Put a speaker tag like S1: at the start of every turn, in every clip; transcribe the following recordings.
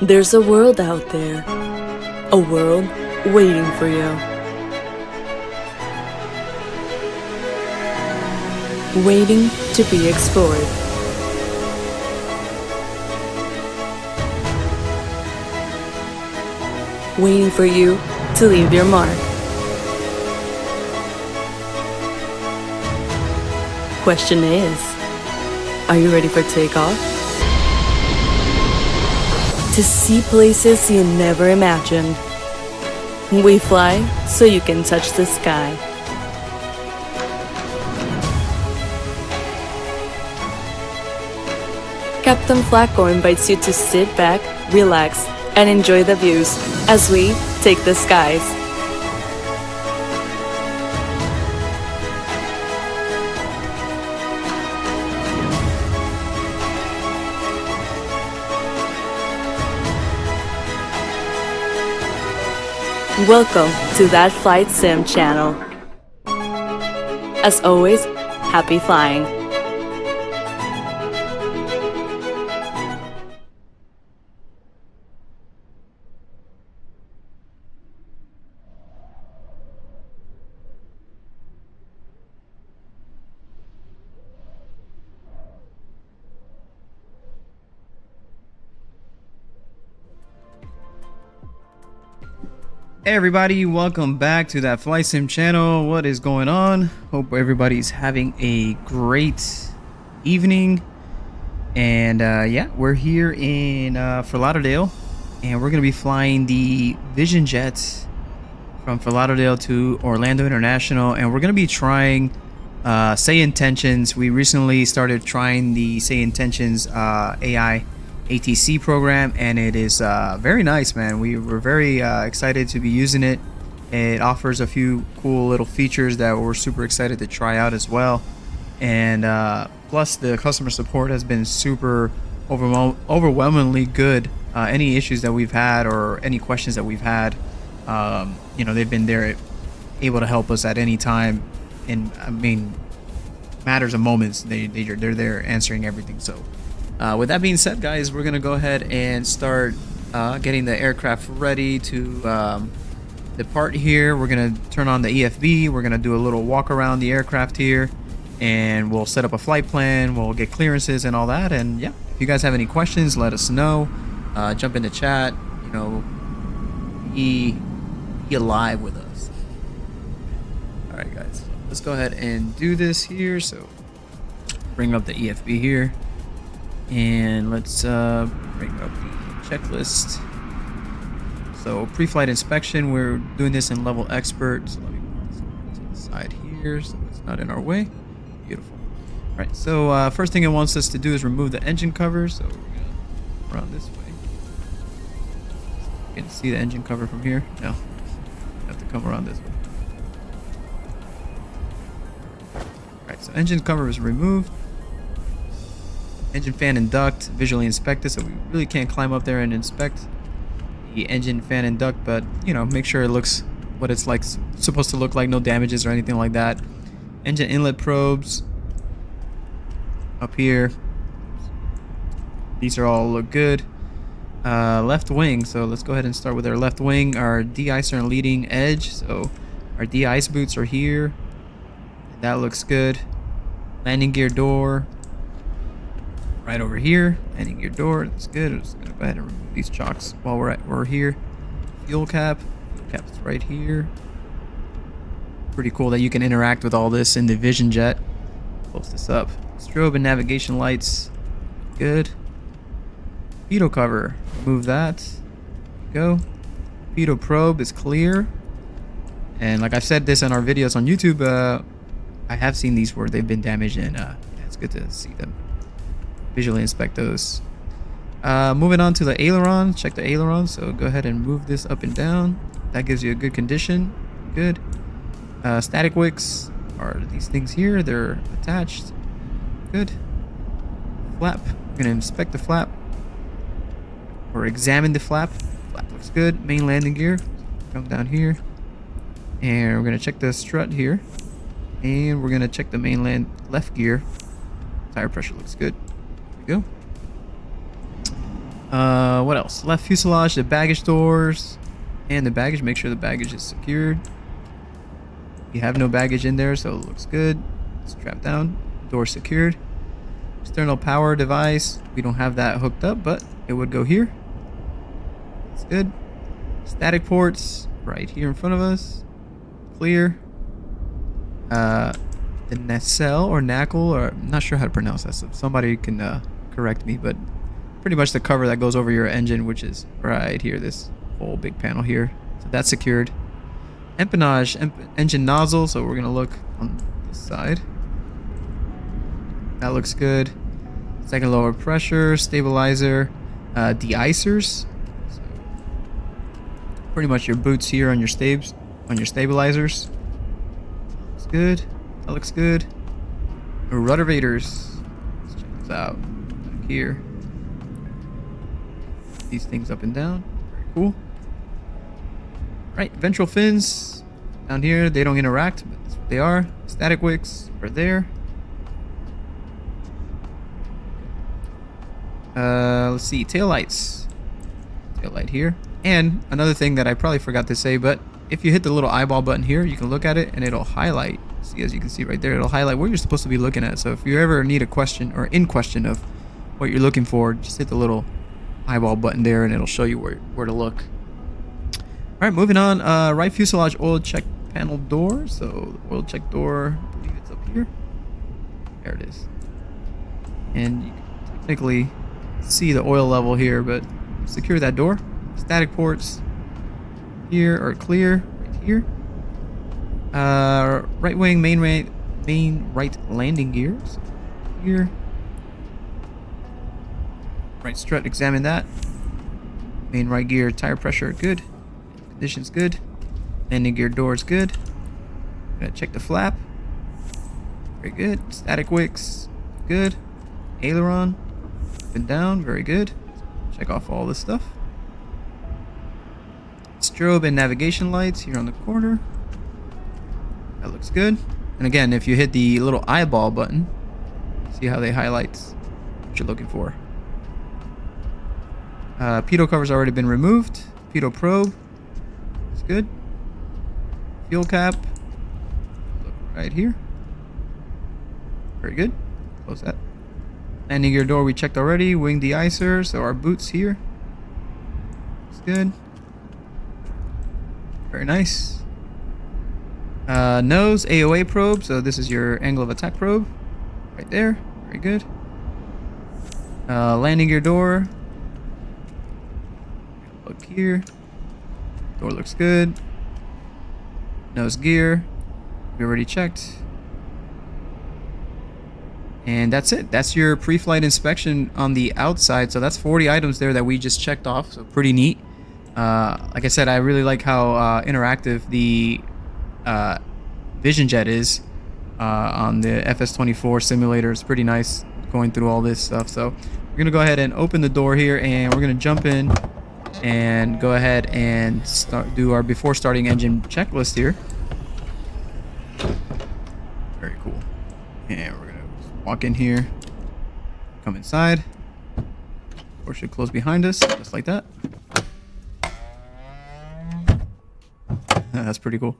S1: There's a world out there, a world waiting for you. Waiting to be explored. Waiting for you to leave your mark. Question is, are you ready for takeoff? To see places you never imagined. We fly so you can touch the sky. Captain Flacco invites you to sit back, relax, and enjoy the views as we take the skies. Welcome to That Flight Sim channel. As always, happy flying.
S2: Hey everybody, welcome back to That Flight Sim channel. What is going on? Hope everybody's having a great evening. And yeah, we're here in Fort Lauderdale, and we're gonna be flying the Vision Jet from Fort Lauderdale to Orlando International, and we're gonna be trying Sayintentions. We recently started trying the Sayintentions AI ATC program, and it is very nice, man. We were very excited to be using it. It offers a few cool little features that we're super excited to try out as well, and plus the customer support has been super overwhelmingly good. Any issues that we've had or any questions that we've had, you know, they've been there able to help us at any time. In, I mean, matters of moments, they're there answering everything. So with that being said, guys, we're gonna go ahead and start getting the aircraft ready to depart here. We're gonna turn on the EFB. We're gonna do a little walk around the aircraft here, and we'll set up a flight plan. We'll get clearances and all that. And yeah, if you guys have any questions, let us know. Jump in the chat. You know, be alive with us. All right, guys, let's go ahead and do this here. So bring up the EFB here. And let's bring up the checklist. So pre-flight inspection, we're doing this in level expert. So let me move this to the side here so it's not in our way. Beautiful. All right, so first thing it wants us to do is remove the engine cover. So we're gonna run this way. You can see the engine cover from here. No, you have to come around this way. All right, so engine cover is removed. Engine fan and duct visually inspected, so we really can't climb up there and inspect the engine fan and duct, but you know, make sure it looks what it's like supposed to look like, no damages or anything like that. Engine inlet probes up here, these are all look good. Left wing, so let's go ahead and start with our left wing. Our de-icer and leading edge, so our de-ice boots are here, that looks good. Landing gear door right over here. Landing gear door, that's good. I'm just gonna go ahead and remove these chocks while we're here. Fuel cap is right here. Pretty cool that you can interact with all this in the Vision Jet. Close this up. Strobe and navigation lights, good. Pitot cover, remove that. Go. Pitot probe is clear. And like I've said this in our videos on YouTube, I have seen these where they've been damaged, and yeah, it's good to see them. Visually inspect those. Moving on to the aileron, check the aileron. So go ahead and move this up and down. That gives you a good condition. Good. Static wicks are these things here. They're attached. Good. Flap. We're gonna inspect the flap or examine the flap. Flap looks good. Main landing gear. Come down here, and we're gonna check the strut here, and we're gonna check the mainland left gear. Tire pressure looks good. Go. What else? Left fuselage, the baggage doors, and the baggage. Make sure the baggage is secured. You have no baggage in there, so it looks good. Strap down. Door secured. External power device. We don't have that hooked up, but it would go here. That's good. Static ports right here in front of us. Clear. The nacelle or knuckle, or I'm not sure how to pronounce that, so somebody can correct me, but pretty much the cover that goes over your engine, which is right here, this whole big panel here. So that's secured. Empennage, engine nozzle, so we're gonna look on this side. That looks good. Second lower pressure, stabilizer, de-icers. So pretty much your boots here on your stabilizers. Looks good. That looks good. Ruddervators. Let's check this out. Back here. These things up and down. Very cool. Right, ventral fins. Down here, they don't interact, but that's what they are. Static wicks are there. Let's see, taillights. Taillight here. And another thing that I probably forgot to say, but if you hit the little eyeball button here, you can look at it and it'll highlight. See, as you can see right there, it'll highlight where you're supposed to be looking at. So if you ever need a question or in question of what you're looking for, just hit the little eyeball button there and it'll show you where to look. All right, moving on. Right fuselage oil check panel door. So the oil check door, I believe it's up here. There it is. And you can technically see the oil level here, but secure that door. Static ports here are clear right here. Right wing main right landing gears here. Right strut, examine that. Main right gear tire pressure good. Conditions good. Landing gear doors good. Gonna check the flap. Very good. Static wicks good. Aileron up and down, very good. Check off all this stuff. Strobe and navigation lights here on the corner. That looks good. And again, if you hit the little eyeball button, see how they highlight what you're looking for. Pitot cover's already been removed. Pitot probe. It's good. Fuel cap. Look right here. Very good. Close that. Landing gear door we checked already. Wing de-icer. So our boots here. Looks good. Very nice. Nose AOA probe. So this is your angle of attack probe. Right there. Very good. Landing gear door. Look here. Door looks good. Nose gear. We already checked. And that's it. That's your pre-flight inspection on the outside. So that's 40 items there that we just checked off. So pretty neat. Like I said, I really like how interactive the Vision Jet is on the FS24 simulator. It's pretty nice going through all this stuff. So we're gonna go ahead and open the door here, and we're gonna jump in and go ahead and do our before starting engine checklist here. Very cool. And we're gonna walk in here, come inside. Door should close behind us, just like that. That's pretty cool.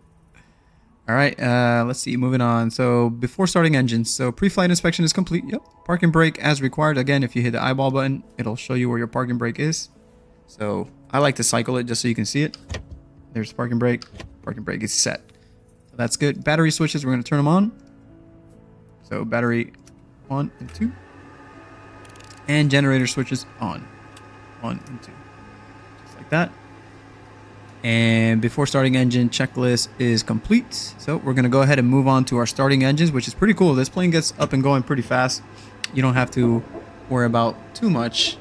S2: All right, let's see, moving on. So before starting engines, so pre-flight inspection is complete. Yep. Park and brake as required. Again, if you hit the eyeball button, it'll show you where your park and brake is. So I like to cycle it just so you can see it. There's park and brake. Park and brake is set. So that's good. Battery switches, we're going to turn them on. So battery 1 and 2. And generator switches on. 1 and 2. Just like that. And before starting engine checklist is complete. So we're going to go ahead and move on to our starting engines, which is pretty cool. This plane gets up and going pretty fast. You don't have to worry about too much,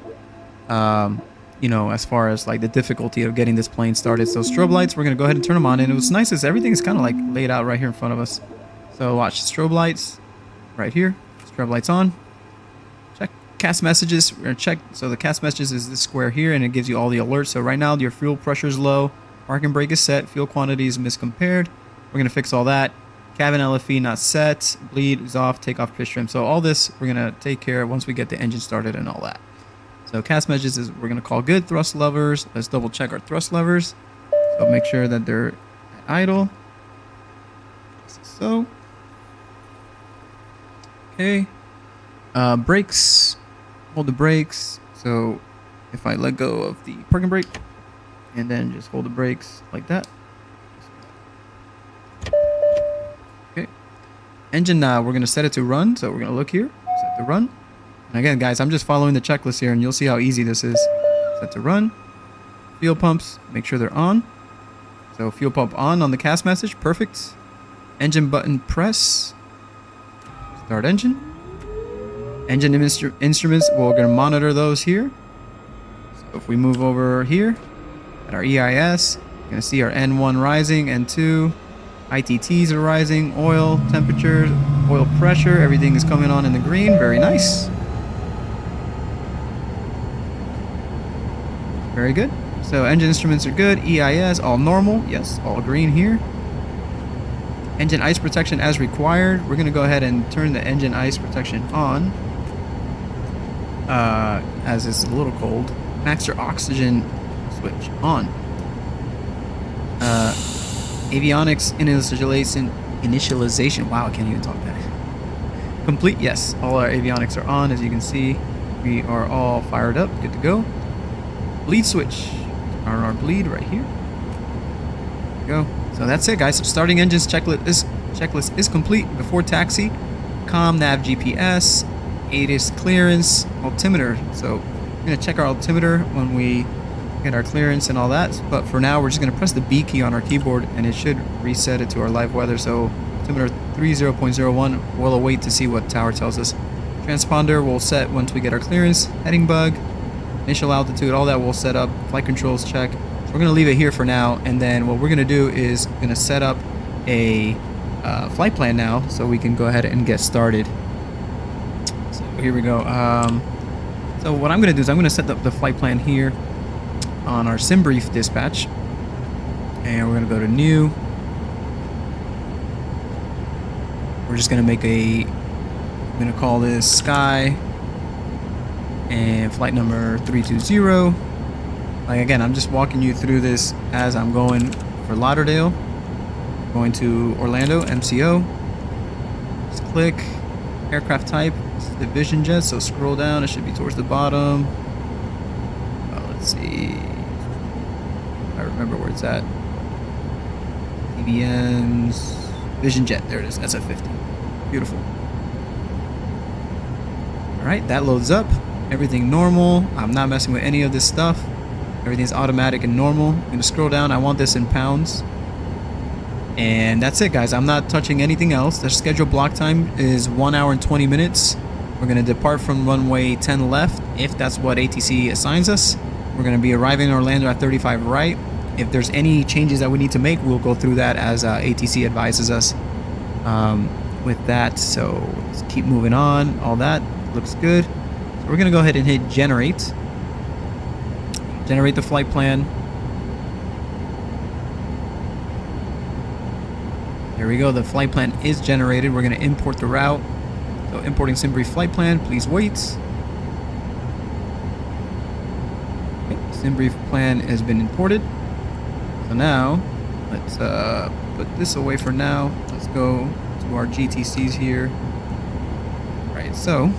S2: you know, as far as like the difficulty of getting this plane started. So strobe lights, we're going to go ahead and turn them on. And what's nice is everything is kind of like laid out right here in front of us. So watch, strobe lights right here. Strobe lights on. Check cast messages. We're going to check. So the cast messages is this square here, and it gives you all the alerts. So right now your fuel pressure is low. Park and brake is set. Fuel quantity is miscompared. We're going to fix all that. Cabin LFE not set. Bleed is off. Take off pitch trim. So all this we're going to take care of once we get the engine started and all that. So cast messages is we're gonna call good. Thrust levers. Let's double check our thrust levers. So make sure that they're at idle. So. Okay. Brakes. Hold the brakes. So if I let go of the parking brake and then just hold the brakes like that. Okay. Engine, we're going to set it to run. So we're going to look here. Set to run. And again, guys, I'm just following the checklist here and you'll see how easy this is. Set to run. Fuel pumps. Make sure they're on. So fuel pump on the cast message. Perfect. Engine button press. Start engine. Engine instruments, we're going to monitor those here. So if we move over here at our EIS, you're going to see our N1 rising, N2, ITTs are rising, oil temperature, oil pressure, everything is coming on in the green. Very nice. Very good. So engine instruments are good. EIS, all normal. Yes, all green here. Engine ice protection as required. We're going to go ahead and turn the engine ice protection on. As it's a little cold. Master oxygen switch on. Avionics initialization. Wow, I can't even talk that. Complete. Yes, all our avionics are on. As you can see, we are all fired up. Good to go. Bleed switch. Turn our bleed right here. There we go. So that's it, guys. So starting engines checklist is complete. Before taxi, comm, nav, GPS, ATIS clearance, altimeter. So we're gonna check our altimeter when we get our clearance and all that. But for now, we're just gonna press the B key on our keyboard, and it should reset it to our live weather. So altimeter 30.01. We'll await to see what tower tells us. Transponder will set once we get our clearance. Heading bug, initial altitude, all that we'll set up. Flight controls check. So we're gonna leave it here for now, and then what we're gonna do is gonna set up a flight plan now, so we can go ahead and get started. So here we go. So what I'm gonna do is I'm gonna set up the flight plan here on our SimBrief dispatch, and we're gonna go to new. We're just gonna make I'm gonna call this Sky and flight number 320. Like again, I'm just walking you through this as I'm going for Lauderdale, going to Orlando, MCO. Just click aircraft type. This is the Vision Jet, so scroll down. It should be towards the bottom. Let's see. I remember where it's at. TBM's Vision Jet. There it is. SF50. Beautiful. All right, that loads up. Everything normal. I'm not messing with any of this stuff. Everything's automatic and normal. I'm gonna scroll down. I want this in pounds. And that's it, guys. I'm not touching anything else. The scheduled block time is 1 hour and 20 minutes. We're gonna depart from runway 10 left, if that's what ATC assigns us. We're gonna be arriving in Orlando at 35 right. If there's any changes that we need to make, we'll go through that as ATC advises us with that. So let's keep moving on. All that looks good. So we're gonna go ahead and hit generate. Generate the flight plan. There we go. The flight plan is generated. We're going to import the route. So importing SimBrief flight plan. Please wait. Okay, SimBrief plan has been imported. So now let's put this away for now. Let's go to our GTCs here. All right. So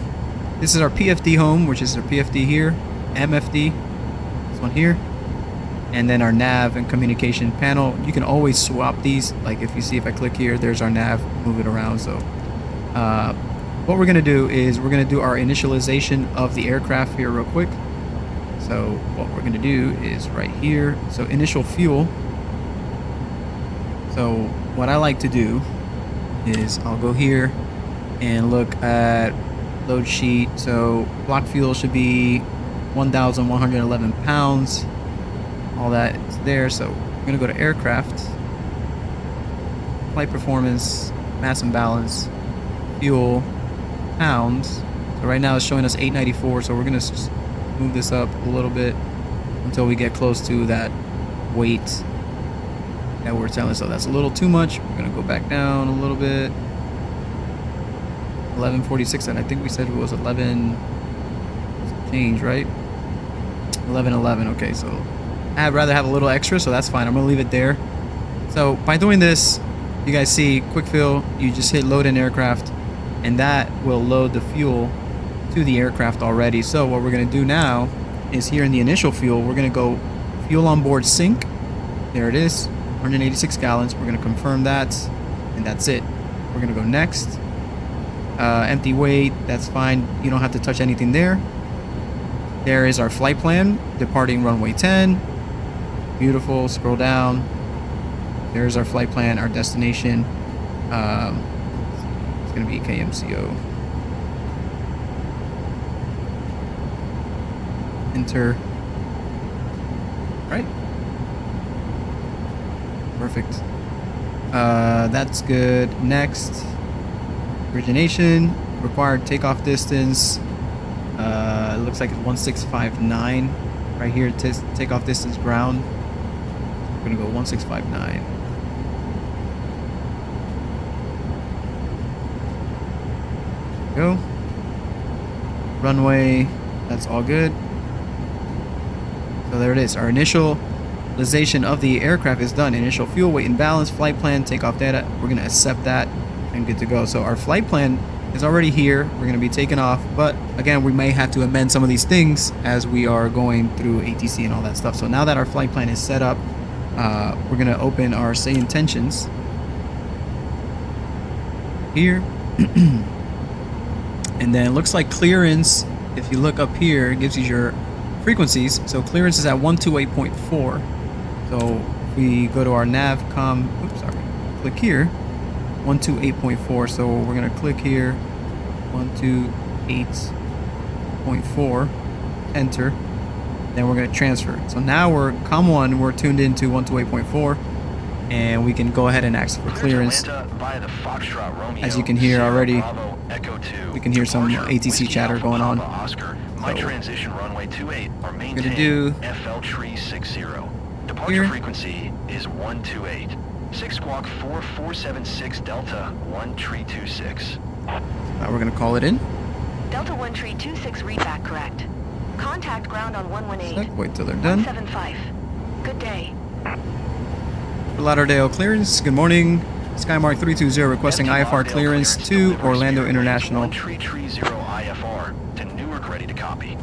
S2: this is our PFD home, which is our PFD here. MFD. One here, and then our nav and communication panel. You can always swap these. Like if you see, if I click here, there's our nav, move it around. So what we're gonna do is we're gonna do our initialization of the aircraft here real quick. So what we're gonna do is right here, so initial fuel. So what I like to do is I'll go here and look at load sheet. So block fuel should be 1,111 pounds. All that is there. So we're gonna go to aircraft, flight performance, mass and balance, fuel, pounds. So right now it's showing us 894. So we're gonna just move this up a little bit until we get close to that weight that we're telling. So that's a little too much. We're gonna go back down a little bit. 1146, and I think we said it was 11 change, right? 11:11. Okay, so I'd rather have a little extra, so that's fine. I'm gonna leave it there. So by doing this, you guys see quick fill. You just hit load in aircraft, and that will load the fuel to the aircraft already. So what we're gonna do now is here in the initial fuel, we're gonna go fuel on board sync. There it is, 186 gallons. We're gonna confirm that, and that's it. We're gonna go next. Empty weight, that's fine. You don't have to touch anything there. There is our flight plan, departing runway 10. Beautiful. Scroll down. There's our flight plan, our destination. It's gonna be Kmco. Enter. Right. Perfect. That's good. Next. Origination. Required takeoff distance. It looks like it's 1659. Right here, takeoff distance ground. We're gonna go 1659. Go. Runway. That's all good. So there it is. Our initialization of the aircraft is done. Initial fuel, weight and balance, flight plan, takeoff data. We're gonna accept that and good to go. So our flight plan is already here. We're gonna be taking off, but again, we may have to amend some of these things as we are going through ATC and all that stuff. So now that our flight plan is set up, we're gonna open our Sayintentions here. And then it looks like clearance, if you look up here, it gives you your frequencies. So clearance is at 128.4. So if we go to our navcom, oops, sorry, click here, 128.4. So we're gonna click here, 128.4, enter. Then we're gonna transfer. So now we're COM1, we're tuned into 128.4, and we can go ahead and ask for clearance. As you can hear already, we can hear some ATC chatter going on.
S3: My transition runway 28 or maintain
S2: do
S3: FL360. Departure frequency is 128. 6 squawk 4476 Delta 1326.
S2: Now we're gonna call it in.
S4: Delta 1326 read back correct. Contact ground on 118.
S2: Wait till they're done.
S4: 175. Good day.
S2: Lauderdale clearance. Good morning. Skymark 320 requesting IFR clearance to Orlando International.
S3: 1330 IFR to Newark, ready to copy.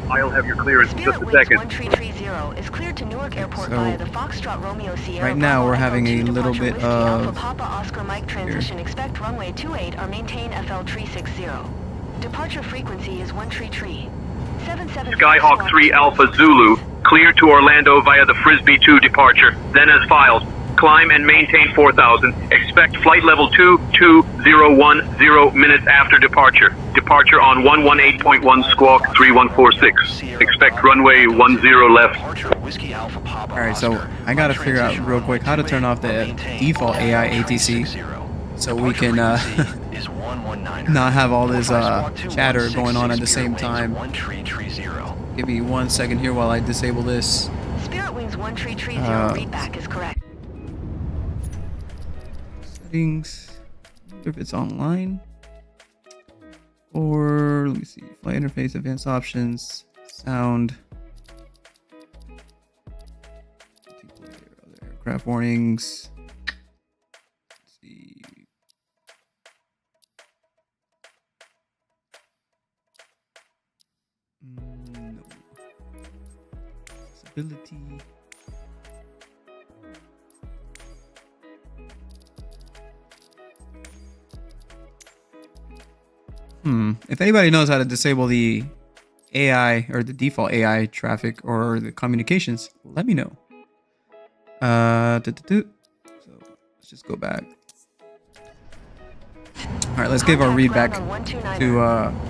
S5: I'll have your clearance in just a
S4: Spirit
S5: second.
S4: 1330 is cleared to Newark Airport
S2: So,
S4: via the Foxtrot Romeo Sierra.
S2: right now we're having a
S4: Bravo
S2: little
S4: departure
S2: bit
S4: Whiskey Alpha
S2: of
S4: Papa Oscar Mike transition. Expect runway 28 or maintain FL360. Departure frequency is 133. 77
S5: Skyhawk 3 Alpha Zulu, clear to Orlando via the Frisbee 2 departure, then as filed. Climb and maintain 4000. Expect flight level 22010 minutes after departure. Departure on 118.1 squawk 3146. Expect runway 10 left.
S2: Alright, so I gotta figure out real quick how to turn off the default AI ATC so we can not have all this chatter going on at the same time. Give me 1 second here while I disable this.
S4: Spirit Wings 1330 readback is correct.
S2: Settings, if it's online, or let me see, flight interface, advanced options, sound, other aircraft warnings. Let's see. No. Accessibility. If anybody knows how to disable the AI or the default AI traffic or the communications, let me know. So let's just go back. All right, let's give our read back to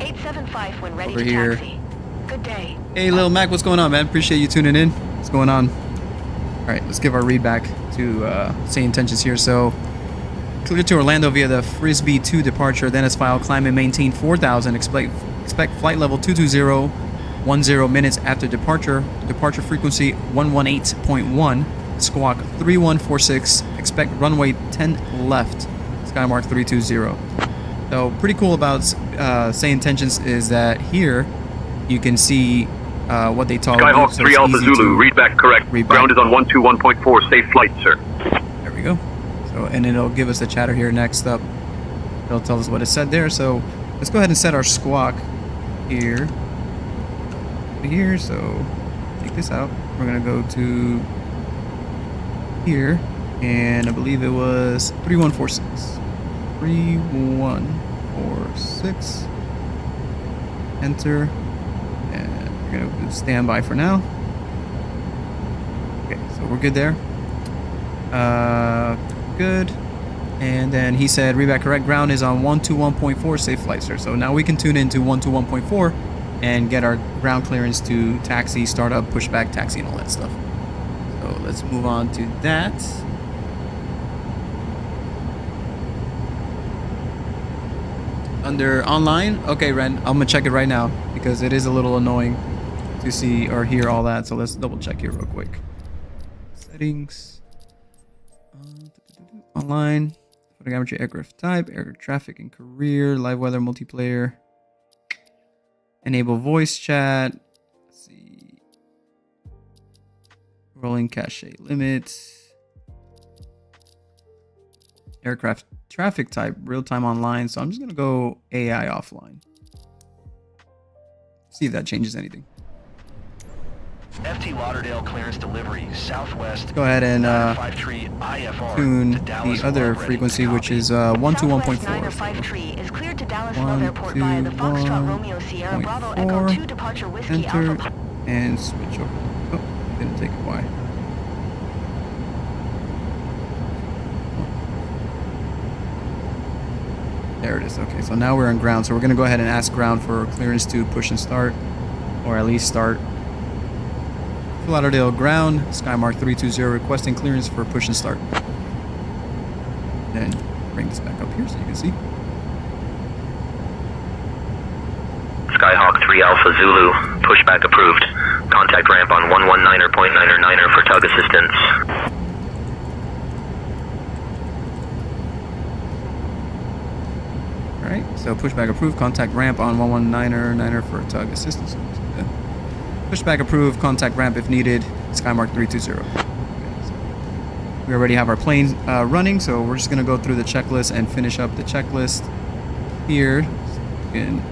S4: 875 when ready
S2: over
S4: to
S2: here.
S4: taxi. Good day.
S2: Hey, Lil Mac, what's going on, man? Appreciate you tuning in. What's going on? All right, let's give our read back to Sayintentions here. So, clear to Orlando via the Frisbee 2 departure, then as filed, climb and maintain 4000. Expect flight level 22010 minutes after departure. Departure frequency 118.1, squawk 3146. Expect runway 10 left, Skymark 320. So pretty cool about Sayintentions is that here you can see what they tolerate.
S5: Skyhawk
S2: So
S5: 3
S2: it's
S5: Alpha
S2: easy
S5: Zulu,
S2: to
S5: read back correct.
S2: read back.
S5: Ground is on 121.4, safe flight, sir.
S2: There we go. So, and it'll give us the chatter here next up. It'll tell us what it said there. So let's go ahead and set our squawk here. Here, so take this out. We're gonna go to here, and I believe it was 3146. 3146. Enter, and we're gonna do standby for now. Okay, so we're good there. Good. And then he said, read back correct. Ground is on 121.4, safe flight, sir. So now we can tune into 121.4 and get our ground clearance to taxi, start up, push back, taxi, and all that stuff. So let's move on to that. Under online, okay, Ren, I'm gonna check it right now because it is a little annoying to see or hear all that. So let's double check here real quick. Settings, online, photogrammetry, aircraft type, air traffic and career, live weather, multiplayer, enable voice chat. Let's see, rolling cache limits, aircraft traffic type, real-time online. So I'm just gonna go AI offline. See if that changes anything.
S3: FT Lauderdale clearance delivery, southwest.
S2: Go ahead and
S3: 953 IFR
S2: tune
S3: to Dallas
S2: the other
S3: Love, ready
S2: frequency,
S3: to
S2: which
S3: copy.
S2: is 121.4.
S4: Southwest 953 is cleared to Dallas Love Airport via the Foxtrot Romeo Sierra Bravo Echo 2 departure Whiskey
S2: Enter
S4: Alpha.
S2: and switch over. Oh, didn't take a Y. There it is. Okay, so now we're on ground. So we're going to go ahead and ask ground for clearance to push and start, or at least start. Fort Lauderdale ground, Skymark 320 requesting clearance for push and start. Then bring this back up here so you can see.
S6: Skyhawk 3 Alpha Zulu, pushback approved. Contact ramp on 119.9er for tug assistance.
S2: Alright, so pushback approved, contact ramp on 119er for tug assistance. Pushback approved, contact ramp if needed, Skymark 320. Okay, so we already have our plane running, so we're just going to go through the checklist and finish up the checklist here. So we can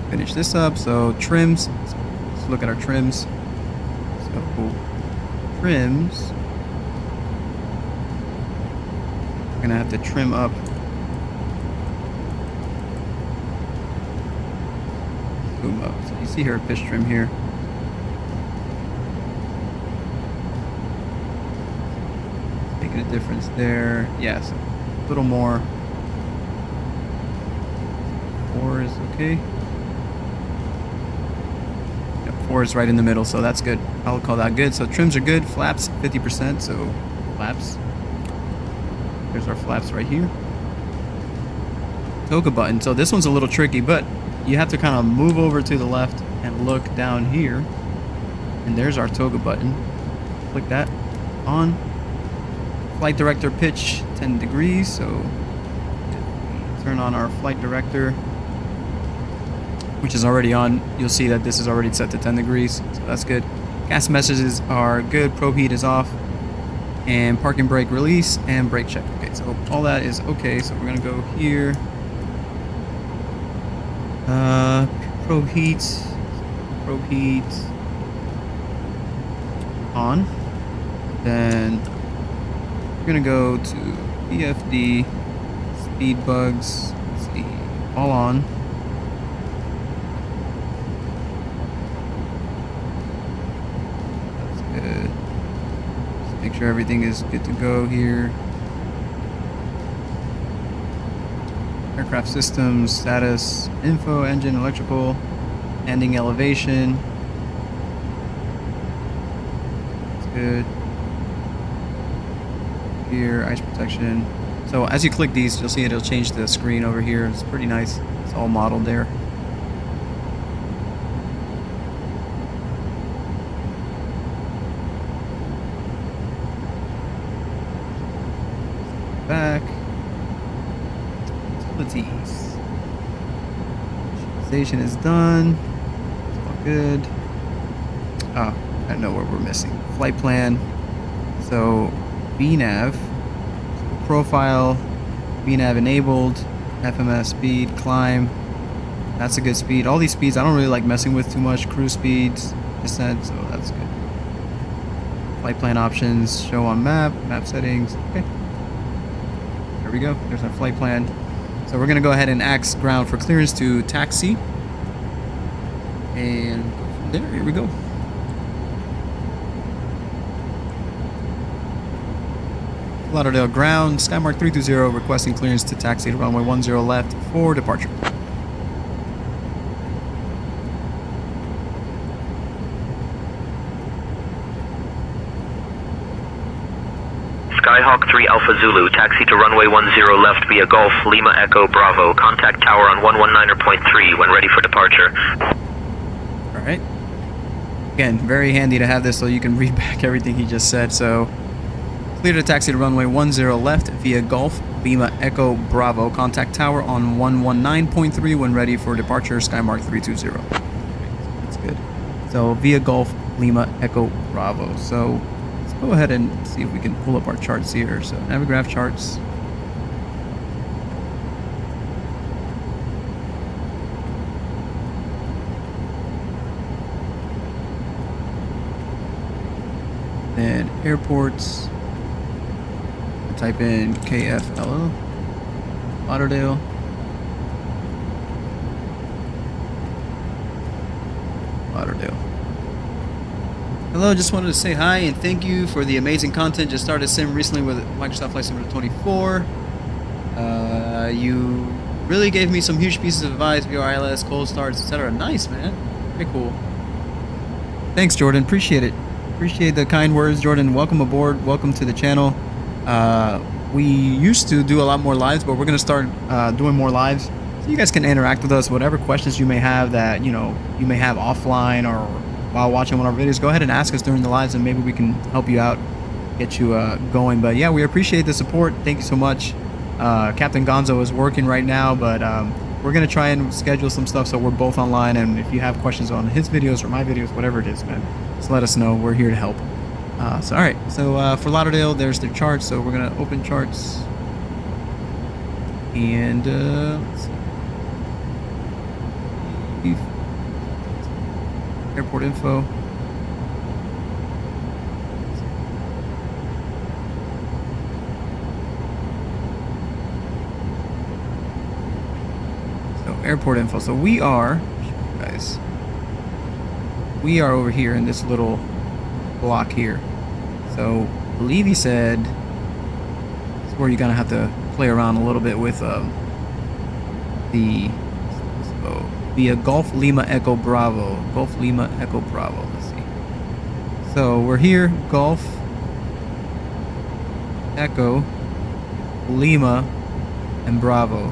S2: finish this up. So trims, let's look at our trims. So trims, we're going to have to trim up up. So you see here pitch trim here. Making a difference there. Yes, a little more. 4 is okay. Yep, 4 is right in the middle, so that's good. I'll call that good. So trims are good. Flaps 50%. So flaps. There's our flaps right here. Toga button. So this one's a little tricky, but you have to kind of move over to the left and look down here. And there's our toga button. Click that on. Flight director pitch 10 degrees. So turn on our flight director, which is already on. You'll see that this is already set to 10 degrees. So that's good. Gas messages are good. Probe heat is off. And parking brake release and brake check. Okay, so all that is okay. So we're going to go here. Probe heat on. Then we're gonna go to PFD speed bugs. Let's see, all on. That's good. Just make sure everything is good to go here. Aircraft systems, status, info, engine, electrical, landing elevation. That's good. Here, ice protection. So as you click these, you'll see it'll change the screen over here. It's pretty nice. It's all modeled there. Back. Utilities. Station is done. It's all good. Oh, I know what we're missing. Flight plan. So VNav, profile, VNav enabled, FMS speed, climb. That's a good speed. All these speeds I don't really like messing with too much. Cruise speeds, descent, so that's good. Flight plan options, show on map, map settings. Okay. There we go. There's our flight plan. So we're gonna go ahead and ask ground for clearance to taxi. And go from there. Here we go. Lauderdale ground, Skymark 320 requesting clearance to taxi to runway 10 left for departure.
S6: Skyhawk 3 Alpha Zulu, taxi to runway 10 left via Golf, Lima Echo Bravo. Contact tower on 119.3 when ready for departure.
S2: Alright. Again, very handy to have this so you can read back everything he just said. So, clear to taxi to runway 10 left via Golf, Lima Echo Bravo. Contact tower on 119.3 when ready for departure, Skymark 320. That's good. So, via Golf, Lima Echo Bravo. So, let's go ahead and see if we can pull up our charts here. So, Navigraph charts. Then airports. Type in Kfll, Lauderdale. Lauderdale. Hello, just wanted to say hi and thank you for the amazing content. Just started sim recently with Microsoft Flight Simulator 24. You really gave me some huge pieces of advice, VRILS, cold starts, etc. Nice, man. Very cool. Thanks, Jordan. Appreciate it. Appreciate the kind words, Jordan. Welcome aboard. Welcome to the channel. We used to do a lot more lives, but we're going to start doing more lives so you guys can interact with us. Whatever questions you may have that, you know, you may have offline or while watching one of our videos, go ahead and ask us during the lives and maybe we can help you out, get you going. But yeah, we appreciate the support. Thank you so much. Captain Gonzo is working right now, but we're going to try and schedule some stuff so we're both online. And if you have questions on his videos or my videos, whatever it is, man, just let us know. We're here to help. So, all right. So, for Lauderdale, there's the charts. So, we're going to open charts. And, let's see. Airport info. So, airport info. So, we are, guys, we are over here in this little block here. So I believe he said it's where you're gonna have to play around a little bit with via Golf Lima Echo Bravo. Golf Lima Echo Bravo. Let's see. So we're here, Golf Echo Lima and Bravo.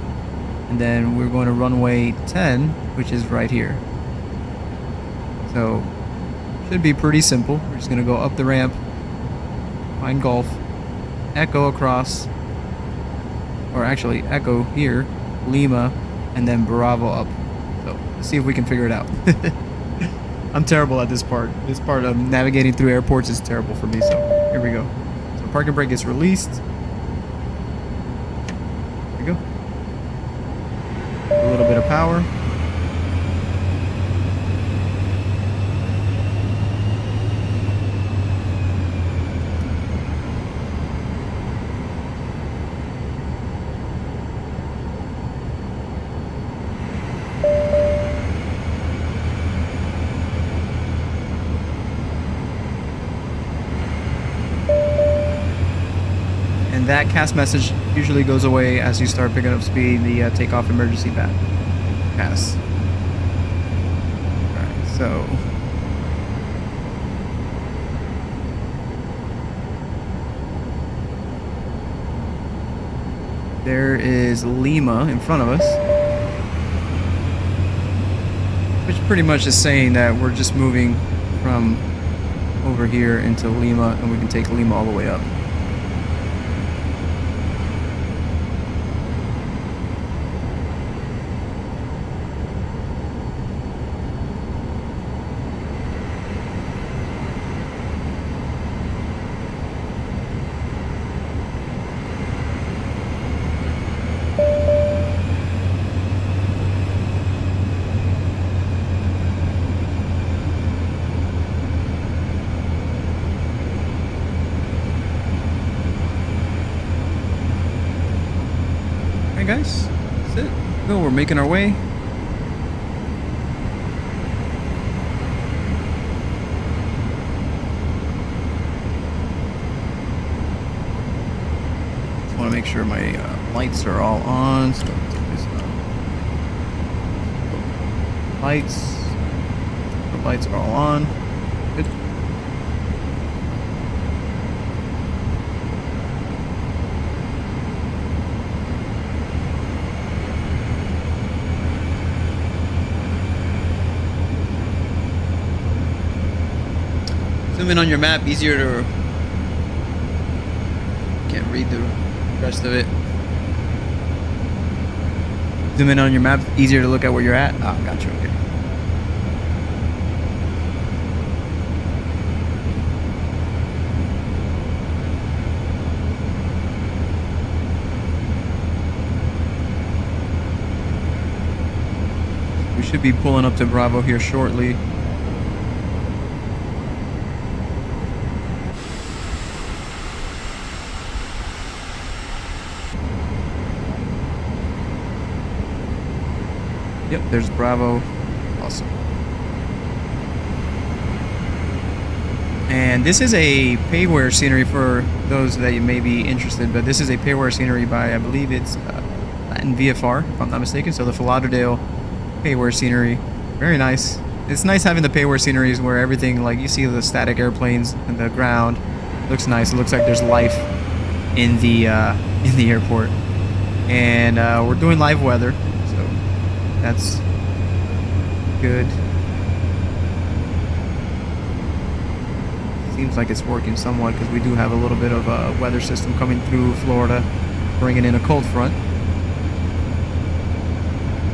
S2: And then we're going to runway 10, which is right here. So should be pretty simple. We're just gonna go up the ramp, find Golf, Echo across, or actually Echo here, Lima, and then Bravo up. So let's see if we can figure it out. I'm terrible at this part. This part of navigating through airports is terrible for me. So here we go. So parking brake is released. There we go. A little bit of power. That CAS message usually goes away as you start picking up speed, the takeoff emergency CAS. Alright, so there is Lima in front of us, which pretty much is saying that we're just moving from over here into Lima and we can take Lima all the way up. Alright guys, that's it. Go, we're making our way. Just want to make sure my lights are all on. So take this lights. The lights are all on. Good. Zoom in on your map, easier to... Can't read the rest of it. Zoom in on your map, easier to look at where you're at. Ah, gotcha, okay. We should be pulling up to Bravo here shortly. Yep, there's Bravo. Awesome. And this is a payware scenery for those that you may be interested, but this is a payware scenery by, I believe it's Latin VFR, if I'm not mistaken. So the Fort Lauderdale payware scenery. Very nice. It's nice having the payware sceneries where everything, like you see the static airplanes in the ground. Looks nice. It looks like there's life in the airport. And we're doing live weather. That's good. Seems like it's working somewhat because we do have a little bit of a weather system coming through Florida, bringing in a cold front.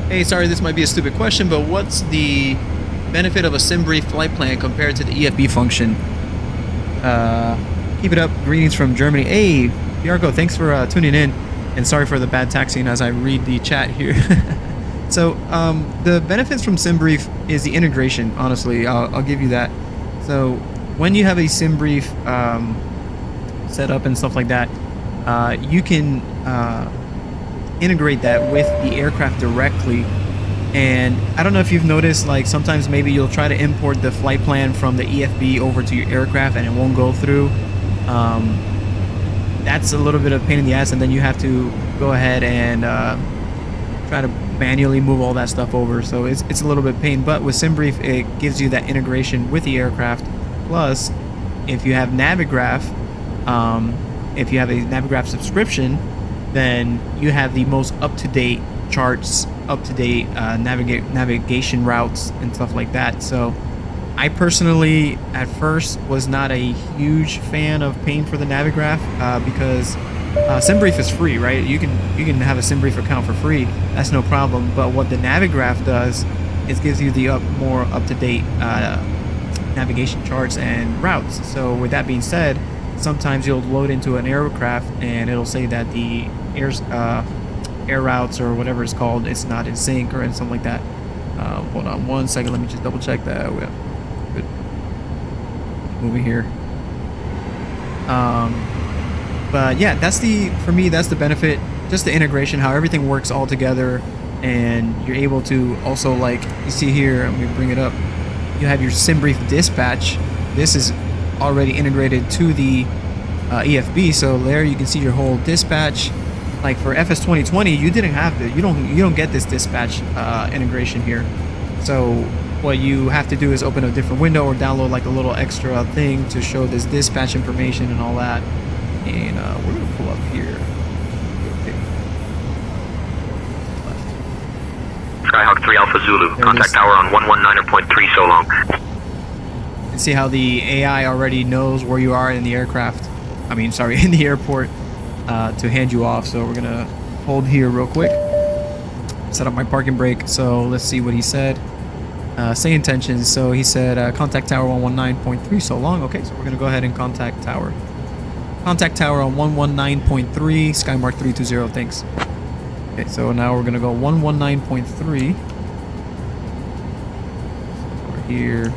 S2: Hey, sorry, this might be a stupid question, but what's the benefit of a SimBrief flight plan compared to the EFB function? Keep it up. Greetings from Germany. Hey, Yarko, thanks for tuning in, and sorry for the bad taxiing as I read the chat here. So the benefits from SimBrief is the integration. Honestly, I'll give you that. So when you have a SimBrief set up and stuff like that, you can integrate that with the aircraft directly. And I don't know if you've noticed, like sometimes maybe you'll try to import the flight plan from the EFB over to your aircraft and it won't go through. That's a little bit of a pain in the ass, and then you have to go ahead and try to manually move all that stuff over. So it's a little bit pain, but with SimBrief it gives you that integration with the aircraft. Plus, if you have Navigraph, if you have a Navigraph subscription, then you have the most up-to-date charts, up-to-date navigation routes and stuff like that. So I personally at first was not a huge fan of paying for the Navigraph because SimBrief is free, right? You can have a SimBrief account for free. That's no problem. But what the Navigraph does is gives you the more up-to-date navigation charts and routes. So with that being said, sometimes you'll load into an aircraft and it'll say that the air routes or whatever it's called, it's not in sync or something like that. Hold on one second. Let me just double check that. Good. Over here. But yeah, for me that's the benefit, just the integration, how everything works all together, and you're able to also, like you see here, let me bring it up, you have your SimBrief dispatch. This is already integrated to the EFB, so there you can see your whole dispatch. Like for FS 2020, you didn't have to, you don't get this dispatch integration here. So what you have to do is open a different window or download like a little extra thing to show this dispatch information and all that. And we're gonna pull up here. Okay.
S6: Skyhawk 3 Alpha Zulu.
S2: There
S6: Contact tower on 119.3 so long.
S2: And see how the AI already knows where you are in the aircraft. I mean, sorry, in the airport to hand you off. So we're gonna hold here real quick. Set up my parking brake. So let's see what he said. Sayintentions. So he said contact tower 119.3 so long. Okay, so we're gonna go ahead and contact tower. Contact tower on 119.3, Skymark 320, thanks. Okay, so now we're gonna go 119.3. We're here.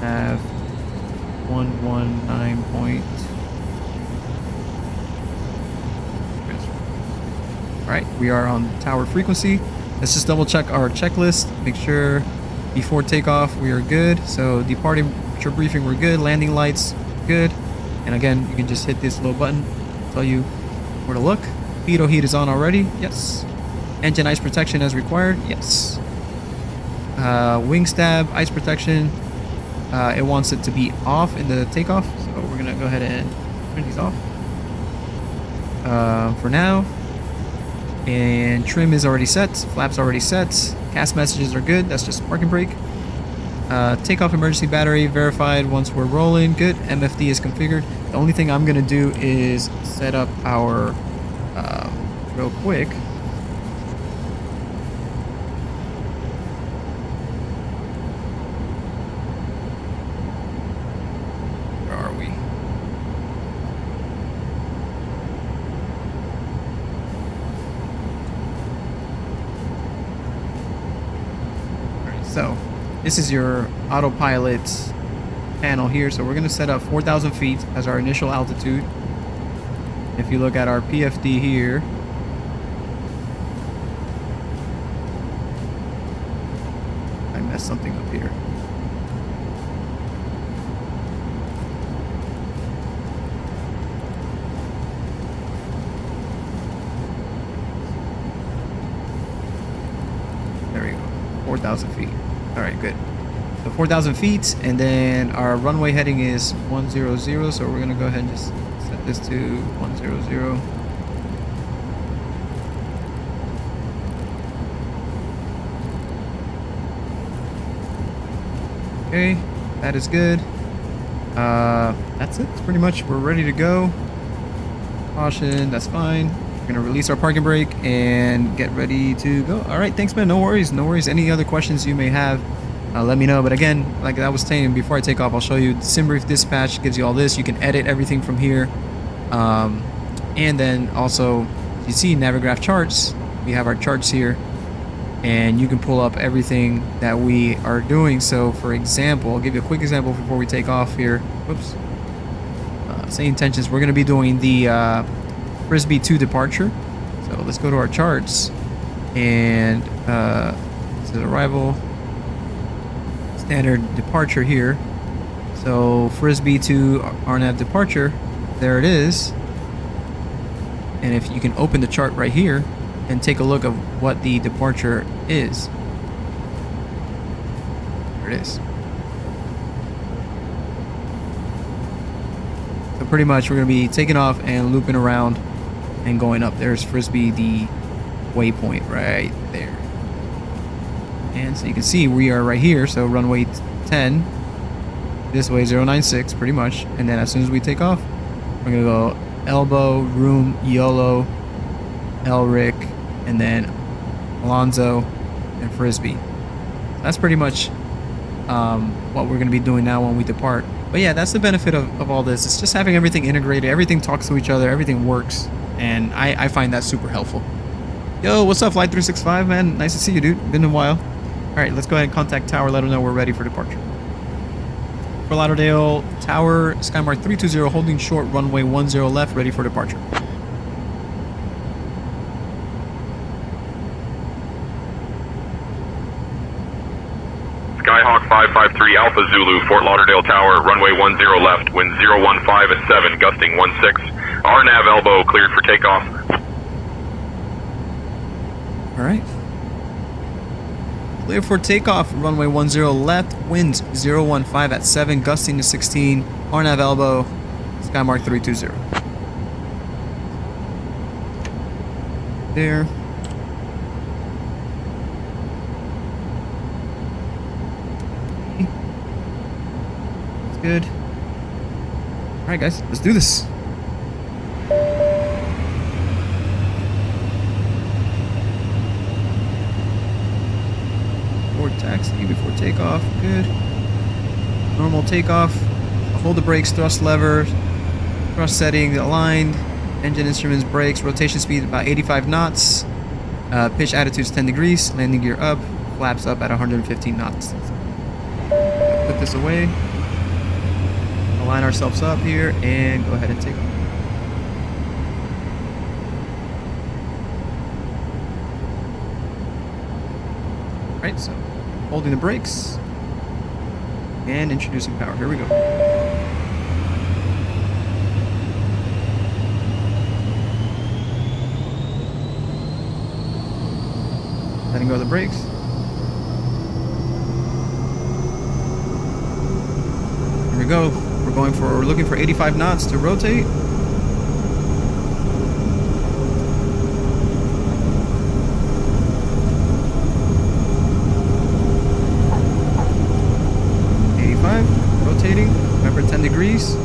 S2: Have 119. All right, we are on tower frequency. Let's just double check our checklist. Make sure before takeoff we are good. So departure briefing, we're good. Landing lights, good. And again, you can just hit this little button, tell you where to look. Pitot heat is on already. Yes. Engine ice protection as required. Yes. Wing stab ice protection. It wants it to be off in the takeoff, so we're gonna go ahead and turn these off for now. And trim is already set, flaps already set, cast messages are good, that's just parking brake. Takeoff emergency battery verified once we're rolling, good. MFD is configured. The only thing I'm gonna do is set up our real quick. So this is your autopilot panel here. So we're going to set up 4,000 feet as our initial altitude. If you look at our PFD here, I messed something up here. There we go, 4,000 feet. All right, good. So 4,000 feet, and then our runway heading is 100. So we're gonna go ahead and just set this to 100. Okay, that is good. That's it. Pretty much, we're ready to go. Caution, that's fine. We're gonna release our parking brake and get ready to go. All right, thanks, man. No worries, no worries. Any other questions you may have, let me know. But again, like I was saying before I take off, I'll show you the SimBrief dispatch gives you all this. You can edit everything from here, and then also you see Navigraph charts. We have our charts here, and you can pull up everything that we are doing. So, for example, I'll give you a quick example before we take off here. Whoops. Sayintentions. We're going to be doing the Frisbee 2 departure. So let's go to our charts, and this is arrival. Standard departure here. So Frisbee to RNAV departure, there it is. And if you can open the chart right here and take a look of what the departure is. There it is. So pretty much we're going to be taking off and looping around and going up. There's Frisbee, the waypoint right there. And so you can see we are right here, so runway 10, this way 096 pretty much. And then as soon as we take off, we're gonna go elbow, room, YOLO, Elric, and then Alonzo and Frisbee. That's pretty much what we're gonna be doing now when we depart. But yeah, that's the benefit of all this. It's just having everything integrated, everything talks to each other, everything works, and I find that super helpful. Yo, what's up, Flight 365, man? Nice to see you, dude. Been a while. All right, let's go ahead and contact Tower, let them know we're ready for departure. Fort Lauderdale, Tower, Skymark 320, holding short, runway 10 left, ready for departure.
S5: Skyhawk 553 Alpha Zulu, Fort Lauderdale Tower, runway 10 left, wind 015 at 7, gusting 16. RNAV elbow cleared for takeoff.
S2: All right. Clear for takeoff, runway 10 left, winds 015 at 7, gusting to 16, RNAV elbow, Skymark 320. There. That's good. All right, guys, let's do this. Taxi before takeoff, good. Normal takeoff. Hold the brakes, thrust lever, thrust setting aligned, engine instruments, brakes, rotation speed about 85 knots, pitch attitudes 10 degrees, landing gear up, flaps up at 115 knots. Put this away, align ourselves up here, and go ahead and take off. Right, so holding the brakes and introducing power. Here we go. Letting go of the brakes. Here we go. We're looking for 85 knots to rotate. Rotating. Remember 10 degrees.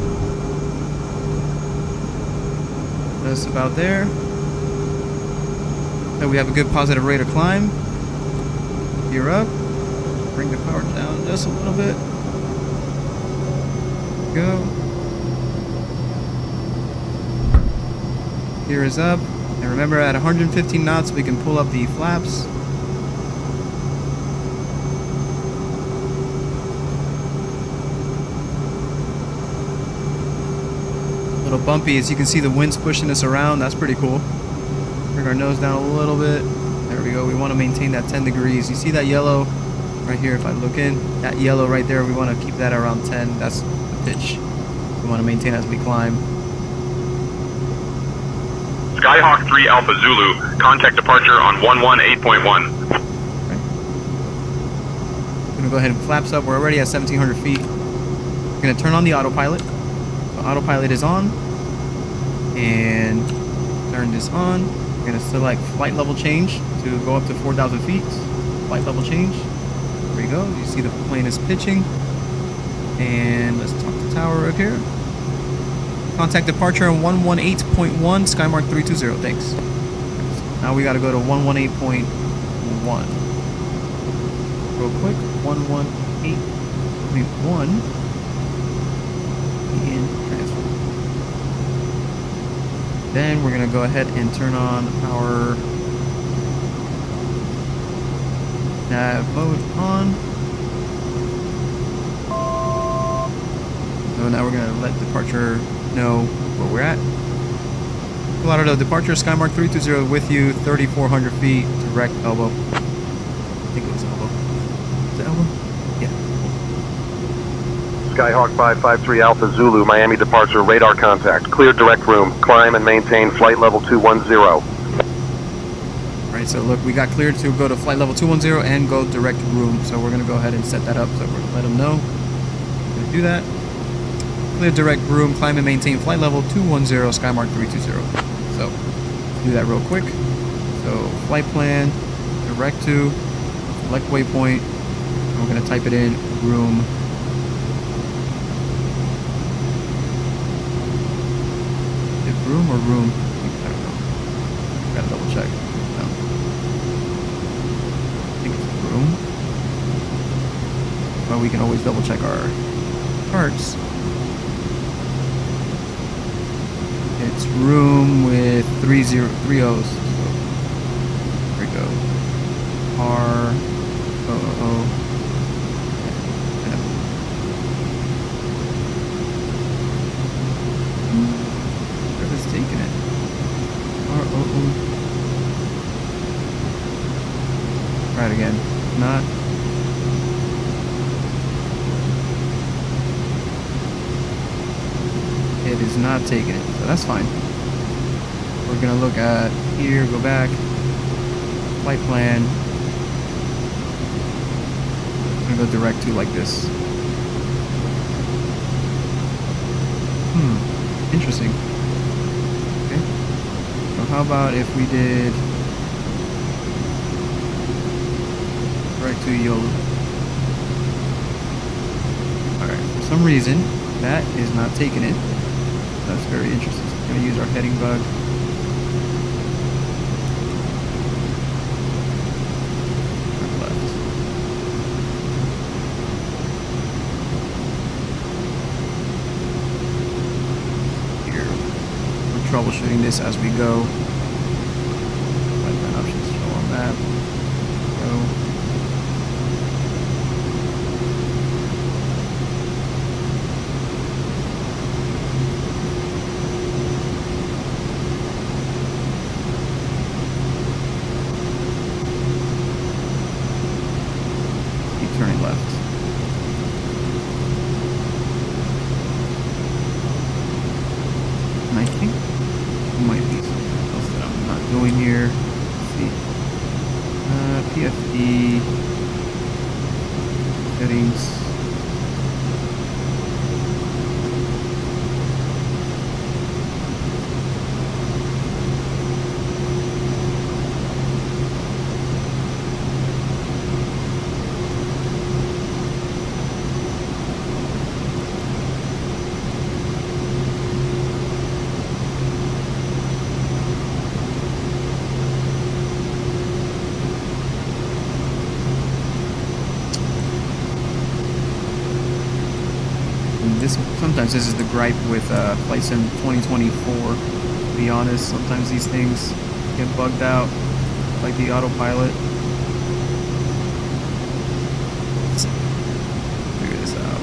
S2: That's about there. So we have a good positive rate of climb. Gear up. Bring the power down just a little bit. Go. Gear is up. And remember, at 115 knots, we can pull up the flaps. Little bumpy, as you can see the wind's pushing us around. That's pretty cool. Bring our nose down a little bit. There we go. We want to maintain that 10 degrees. You see that yellow right here? If I look in, that yellow right there, we want to keep that around 10. That's the pitch we want to maintain as we climb.
S5: Skyhawk 3 Alpha Zulu, contact departure on 118.1.
S2: Okay. Gonna go ahead and flaps up. We're already at 1,700 feet. We're gonna turn on the autopilot. So autopilot is on. And turn this on. We're going to select flight level change to go up to 4,000 feet. Flight level change. There we go. You see the plane is pitching. And let's talk to tower up here. Contact departure on 118.1, Skymark 320. Thanks. Now we got to go to 118.1. Real quick. 118.1. And transfer. Then we're going to go ahead and turn on our nav mode on. So now we're going to let departure know where we're at. Full out of departure, Skymark 320 with you, 3,400 feet, direct elbow. I think it was elbow. Is it elbow? Yeah.
S7: Skyhawk 553 Alpha Zulu, Miami departure, radar contact. Clear direct room. Climb and maintain flight level 210.
S2: Right, so look, we got cleared to go to flight level 210 and go direct room. So we're going to go ahead and set that up. So we're going to let them know. We're going to do that. Clear direct room, climb and maintain flight level 210, Skymark 320. So, do that real quick. So, flight plan, direct to, select waypoint. And we're going to type it in, room. Room or room? I don't know. Gotta double check. No. I think it's room. But we can always double check our charts. It's room with three O's. So here we go. R-O-O-O. Taking it. R-O-O. Right again. Not. It is not taking it. So that's fine. We're going to look at here, go back. Flight plan. I'm going to go direct to like this. Interesting. How about if we did right to YOLO? Alright, for some reason that is not taking it. That's very interesting. So we're going to use our heading bug. Left. Here. We're troubleshooting this as we go. Options show on map. Go. PFD settings. Sometimes this is the gripe with Flight Sim 2024. To be honest, sometimes these things get bugged out, like the autopilot. Let's figure this out.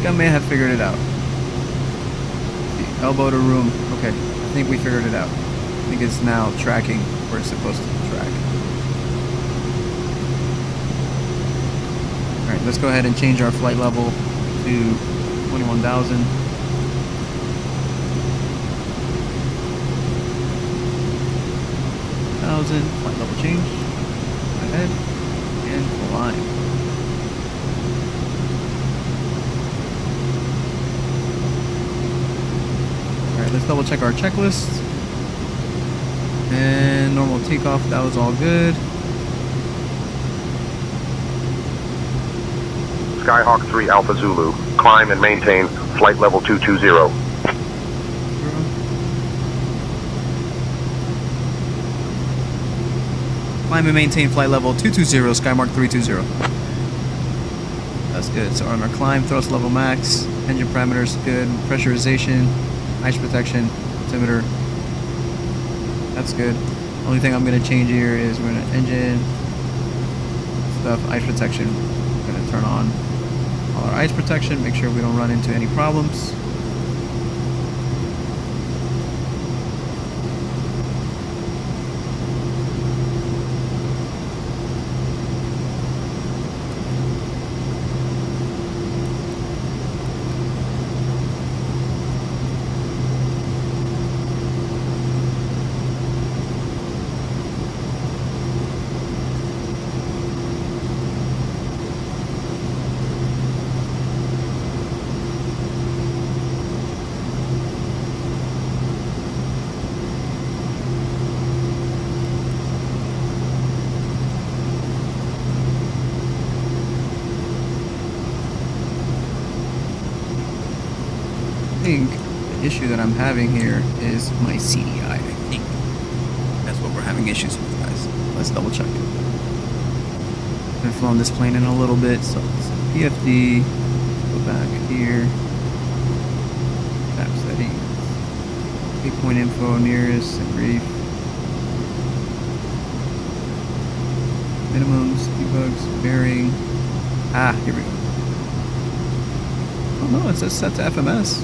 S2: I may have figured it out. Elbow to room. Okay, I think we figured it out. I think it's now tracking where it's supposed to track. Alright, let's go ahead and change our flight level to 21,000. Flight level change. Ahead and climb. Let's double check our checklist. And normal takeoff, that was all good.
S7: Skyhawk 3 Alpha Zulu, climb and maintain flight level 220.
S2: Climb and maintain flight level 220, Skymark 320. That's good. So on our climb, thrust level max, engine parameters good, pressurization, ice protection, altimeter. That's good. Only thing I'm going to change here is we're going to engine stuff, ice protection. We're going to turn on all our ice protection, make sure we don't run into any problems. I think the issue that I'm having here is my CDI. I think that's what we're having issues with, guys. Let's double check. I've flown this plane in a little bit, so it's PFD. Go back here. Tap settings. Waypoint info, nearest and brief. Minimums, debugs, bearing. Ah, here we go. Oh no, it says set to FMS.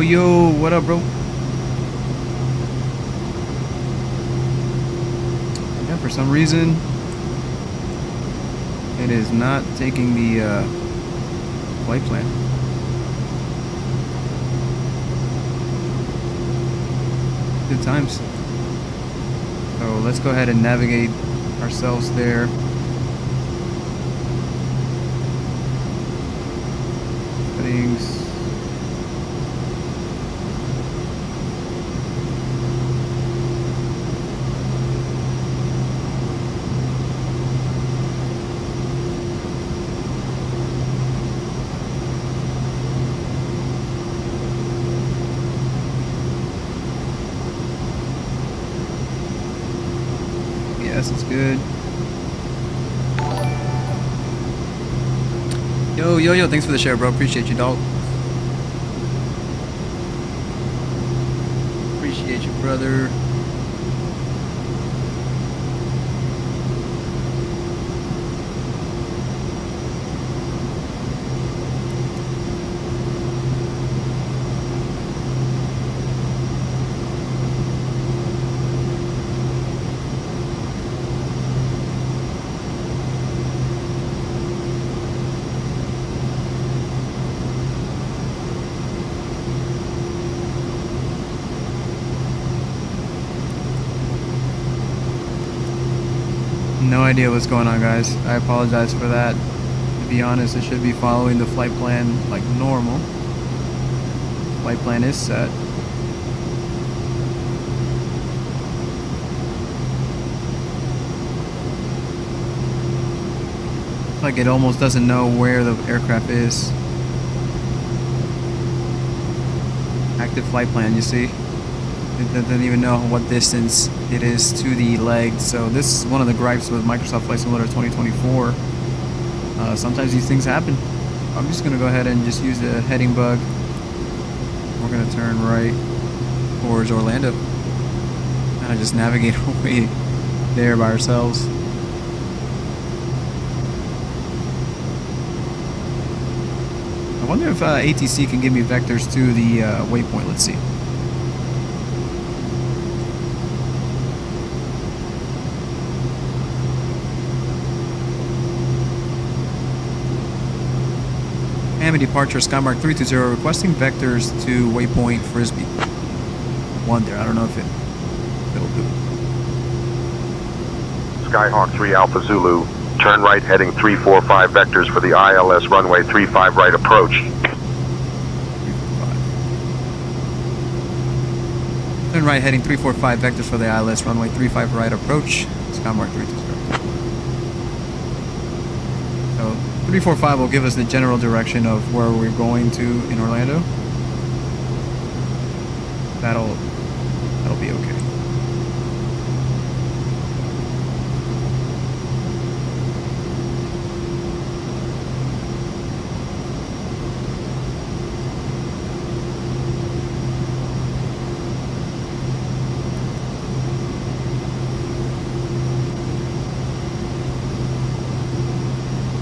S2: Yo, what up, bro? Yeah, for some reason, it is not taking the flight plan. Good times. So let's go ahead and navigate ourselves there. Settings. Yes, it's good. Yo, thanks for the share, bro. Appreciate you, dog. Appreciate you, brother. No idea what's going on, guys. I apologize for that. To be honest, it should be following the flight plan like normal. Flight plan is set. Like it almost doesn't know where the aircraft is. Active flight plan, you see? It doesn't even know what distance it is to the leg. So this is one of the gripes with Microsoft Flight Simulator 2024. Sometimes these things happen. I'm just going to go ahead and just use the heading bug. We're going to turn right towards Orlando. And just navigate away there by ourselves. I wonder if ATC can give me vectors to the waypoint. Let's see. Miami departure, Skymark 320, requesting vectors to waypoint Frisbee. One there, I don't know if it'll do.
S7: Skyhawk 3 Alpha Zulu, turn right heading 345 vectors for the ILS runway 35 right approach.
S2: 345. Turn right heading 345 vectors for the ILS runway 35 right approach, Skymark 320. So 345 will give us the general direction of where we're going to in Orlando. That'll be okay.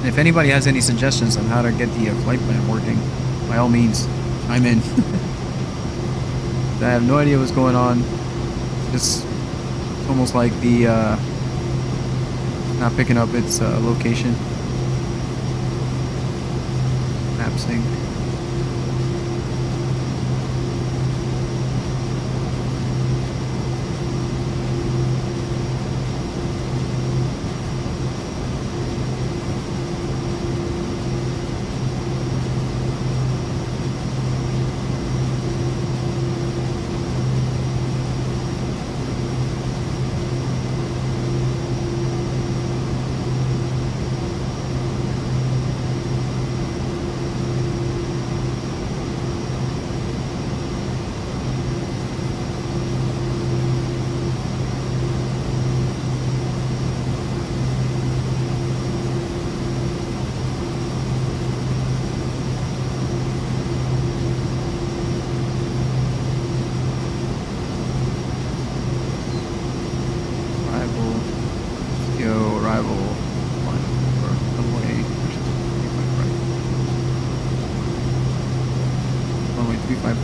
S2: If anybody has any suggestions on how to get the flight plan working, by all means, chime in. I have no idea what's going on. It's almost like the not picking up its location. Map sync.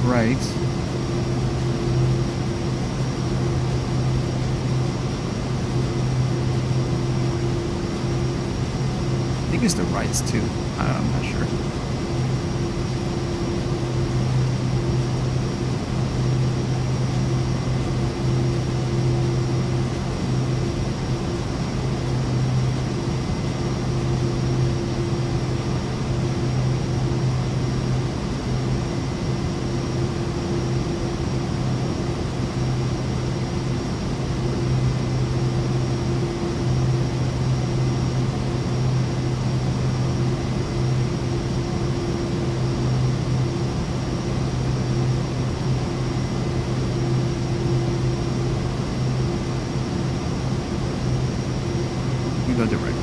S2: Right. I think it's the rights too. I'm not sure. We go direct.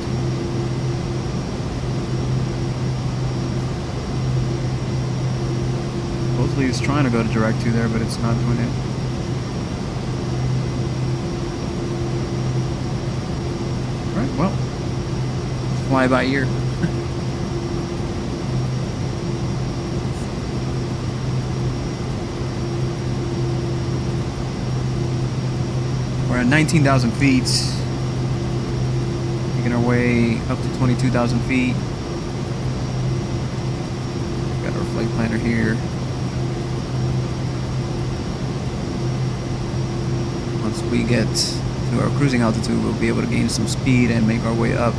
S2: Supposedly it's trying to go to direct to there, but it's not doing it. Alright, well. Fly by ear. We're at 19,000 feet. Making our way up to 22,000 feet. Got our flight planner here. Once we get to our cruising altitude, we'll be able to gain some speed and make our way up.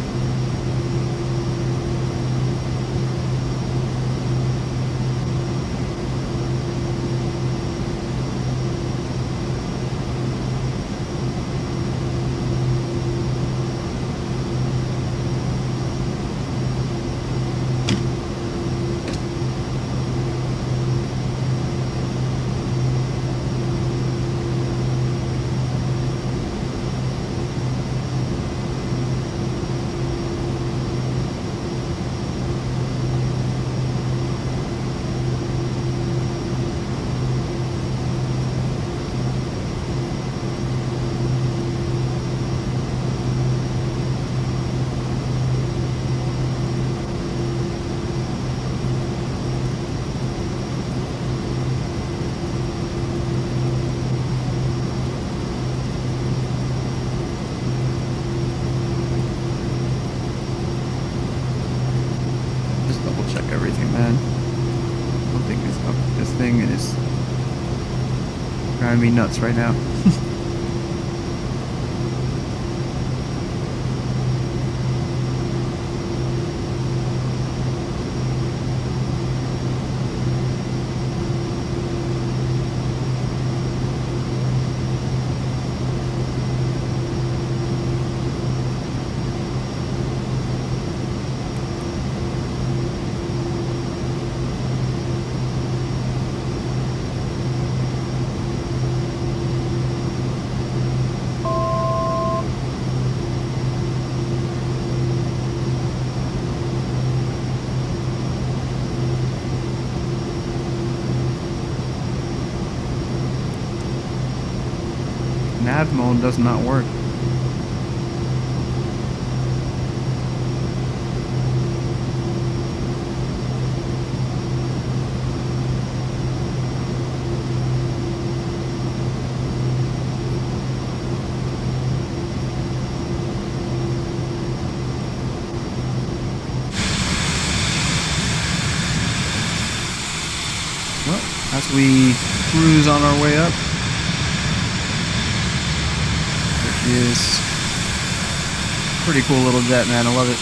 S2: Everything, man. I don't think this thing is driving me nuts right now. Nav mode does not work. Well, as we cruise on our way up, is pretty cool little jet, man. I love it.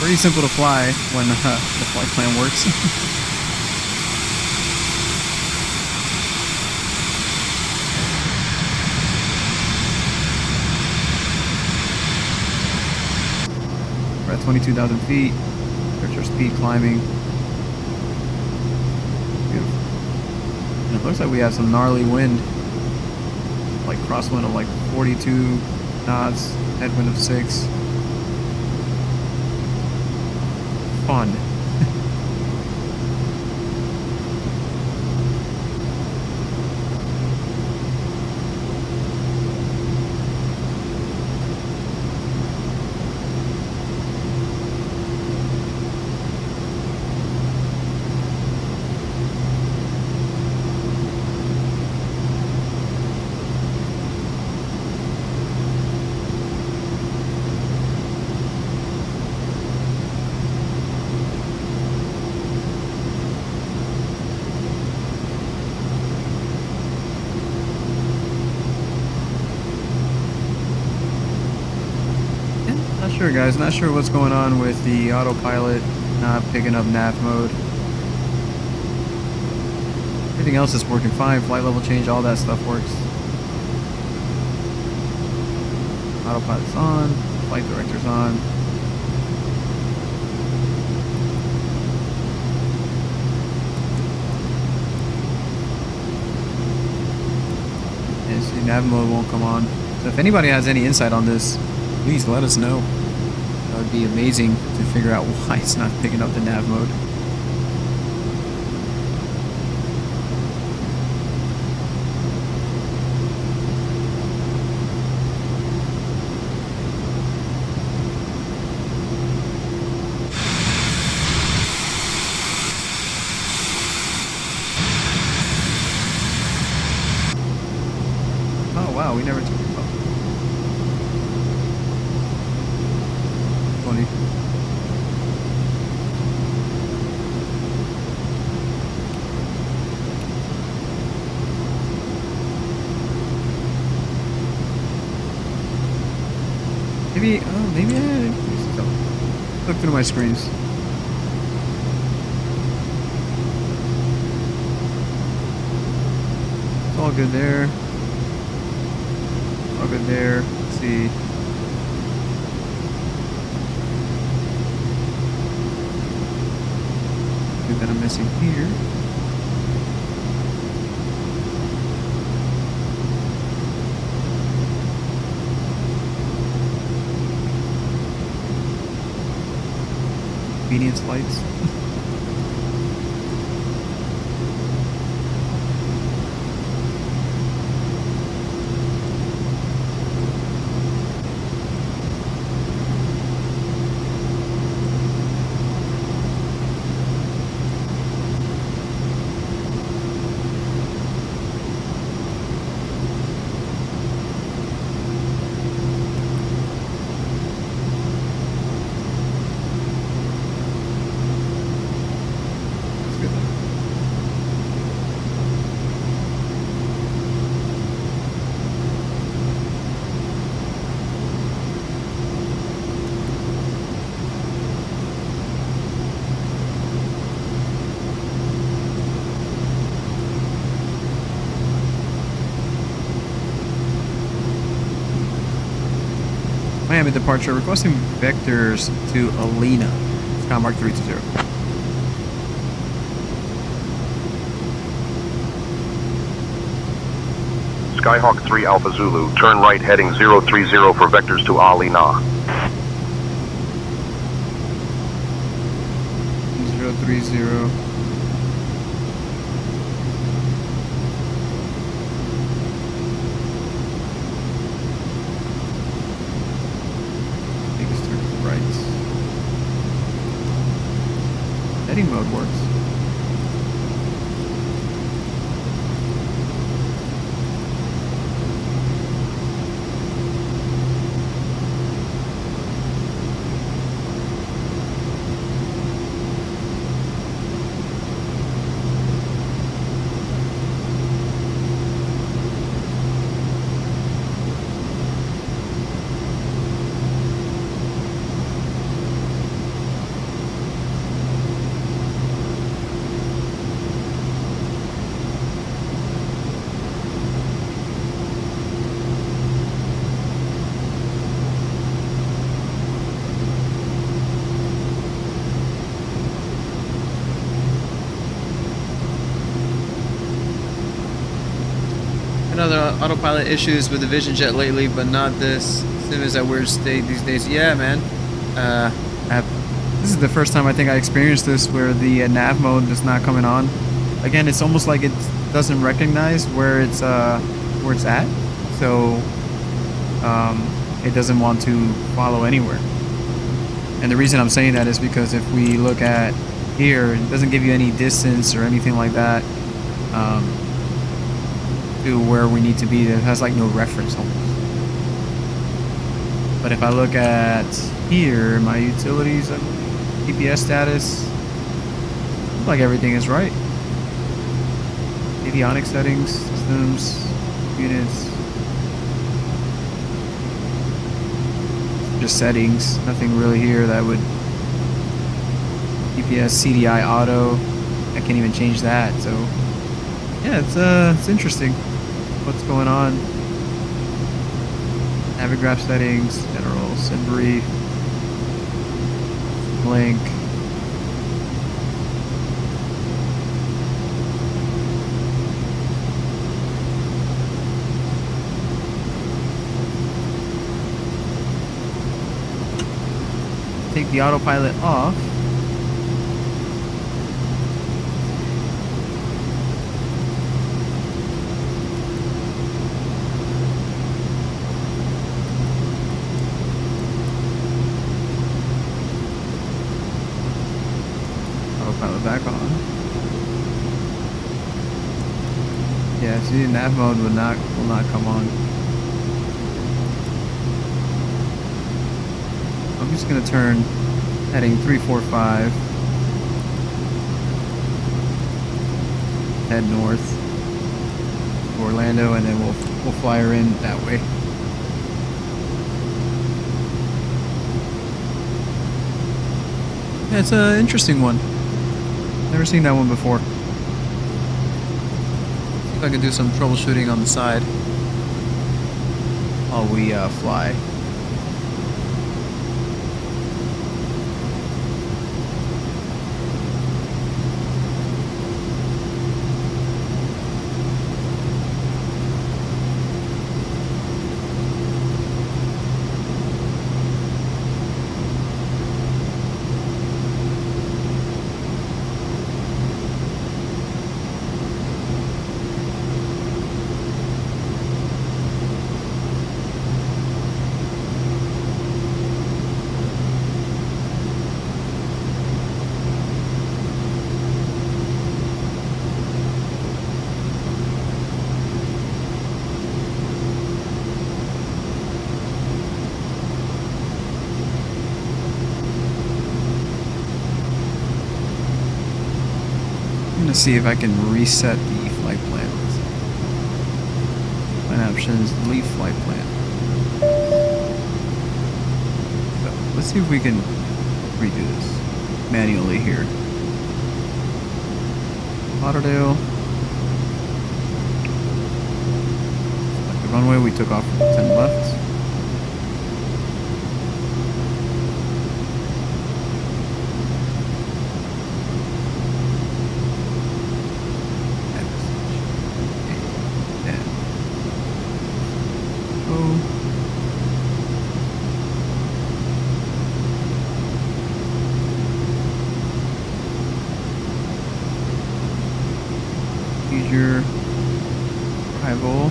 S2: Pretty simple to fly when the flight plan works. We're at 22,000 feet. There's our speed climbing. Beautiful. And it looks like we have some gnarly wind. Like crosswind of like 42 knots, headwind of 6. Fun. Sure, guys, not sure what's going on with the autopilot not picking up nav mode. Everything else is working fine. Flight level change, all that stuff works. Autopilot's on, flight director's on. And see, nav mode won't come on. So if anybody has any insight on this, please let us know. That would be amazing to figure out why it's not picking up the nav mode. Oh wow, we never took it up. Funny. Maybe I look through my screens. It's all good there. All good there. Let's see. Anything that I'm missing here. Convenience lights. Miami departure, requesting vectors to Alina. Skymark 320.
S7: Skyhawk 3 Alpha Zulu, turn right heading 030 for vectors to Alina.
S2: 030. Heading mode works. Other autopilot issues with the Vision Jet lately, but not this. Sim is at weird state these days. Yeah, man. This is the first time I think I experienced this where the nav mode is not coming on. Again, it's almost like it doesn't recognize where it's at, so it doesn't want to follow anywhere. And the reason I'm saying that is because if we look at here, it doesn't give you any distance or anything like that. To where we need to be. It has like no reference almost. But if I look at here, my utilities, GPS status, looks like everything is right. Avionics settings, systems, units, just settings. Nothing really here that would. GPS CDI auto. I can't even change that. So yeah, it's interesting. What's going on? Navigraph settings, general, sim brief, link. take the autopilot off. Autopilot back on. Yeah, see, nav mode will not come on. I'm just gonna turn heading 345. Head north to Orlando, and then we'll fly her in that way. Yeah, it's an interesting one. Never seen that one before. See if I can do some troubleshooting on the side while we fly. I'm gonna see if I can reset the flight plan. Plan options, delete flight plan. So let's see if we can redo this manually here. Lauderdale. Select the runway, we took off from 10 left. Your arrival.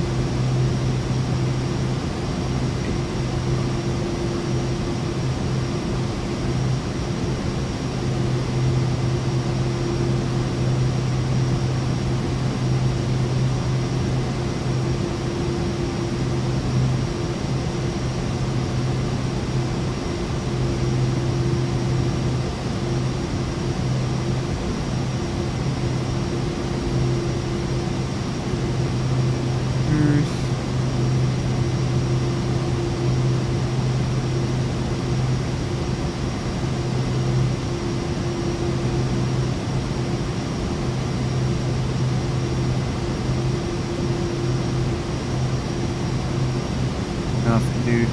S2: Nothing, dude.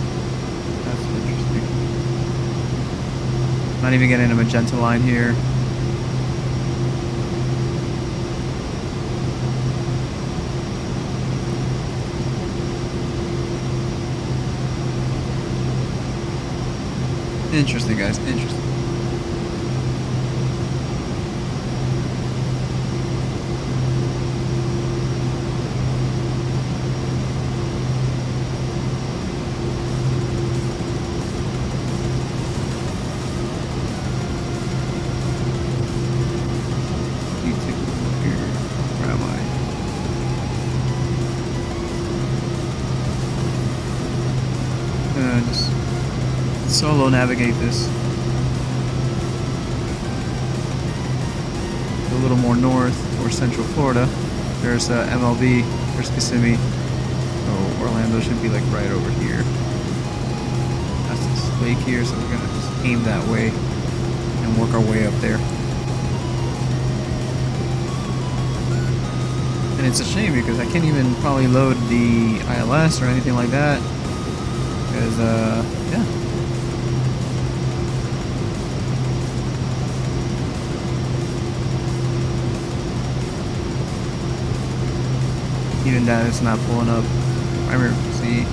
S2: That's interesting. Not even getting a magenta line here. Interesting, guys. Interesting. Where am I? Just solo navigate this. A little more north or Central Florida. There's MLB. There's Kissimmee. So Orlando should be like right over here. That's this lake here, so we're gonna just aim that way and work our way up there. And it's a shame because I can't even probably load the ILS or anything like that. Because, yeah. Even that is not pulling up. Primary, see.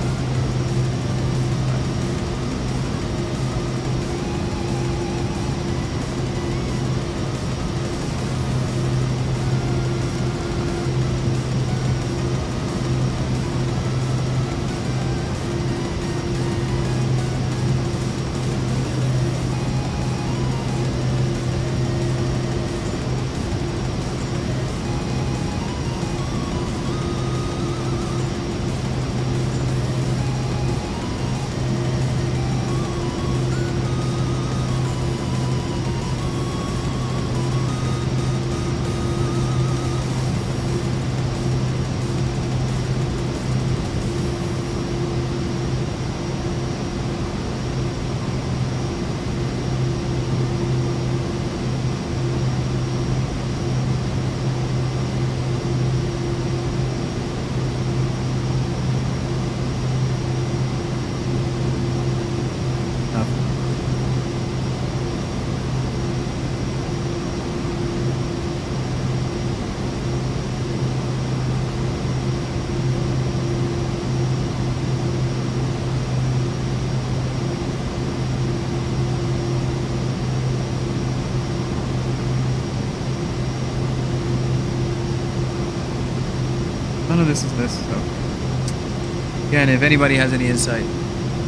S2: none of this is this. So, again, if anybody has any insight,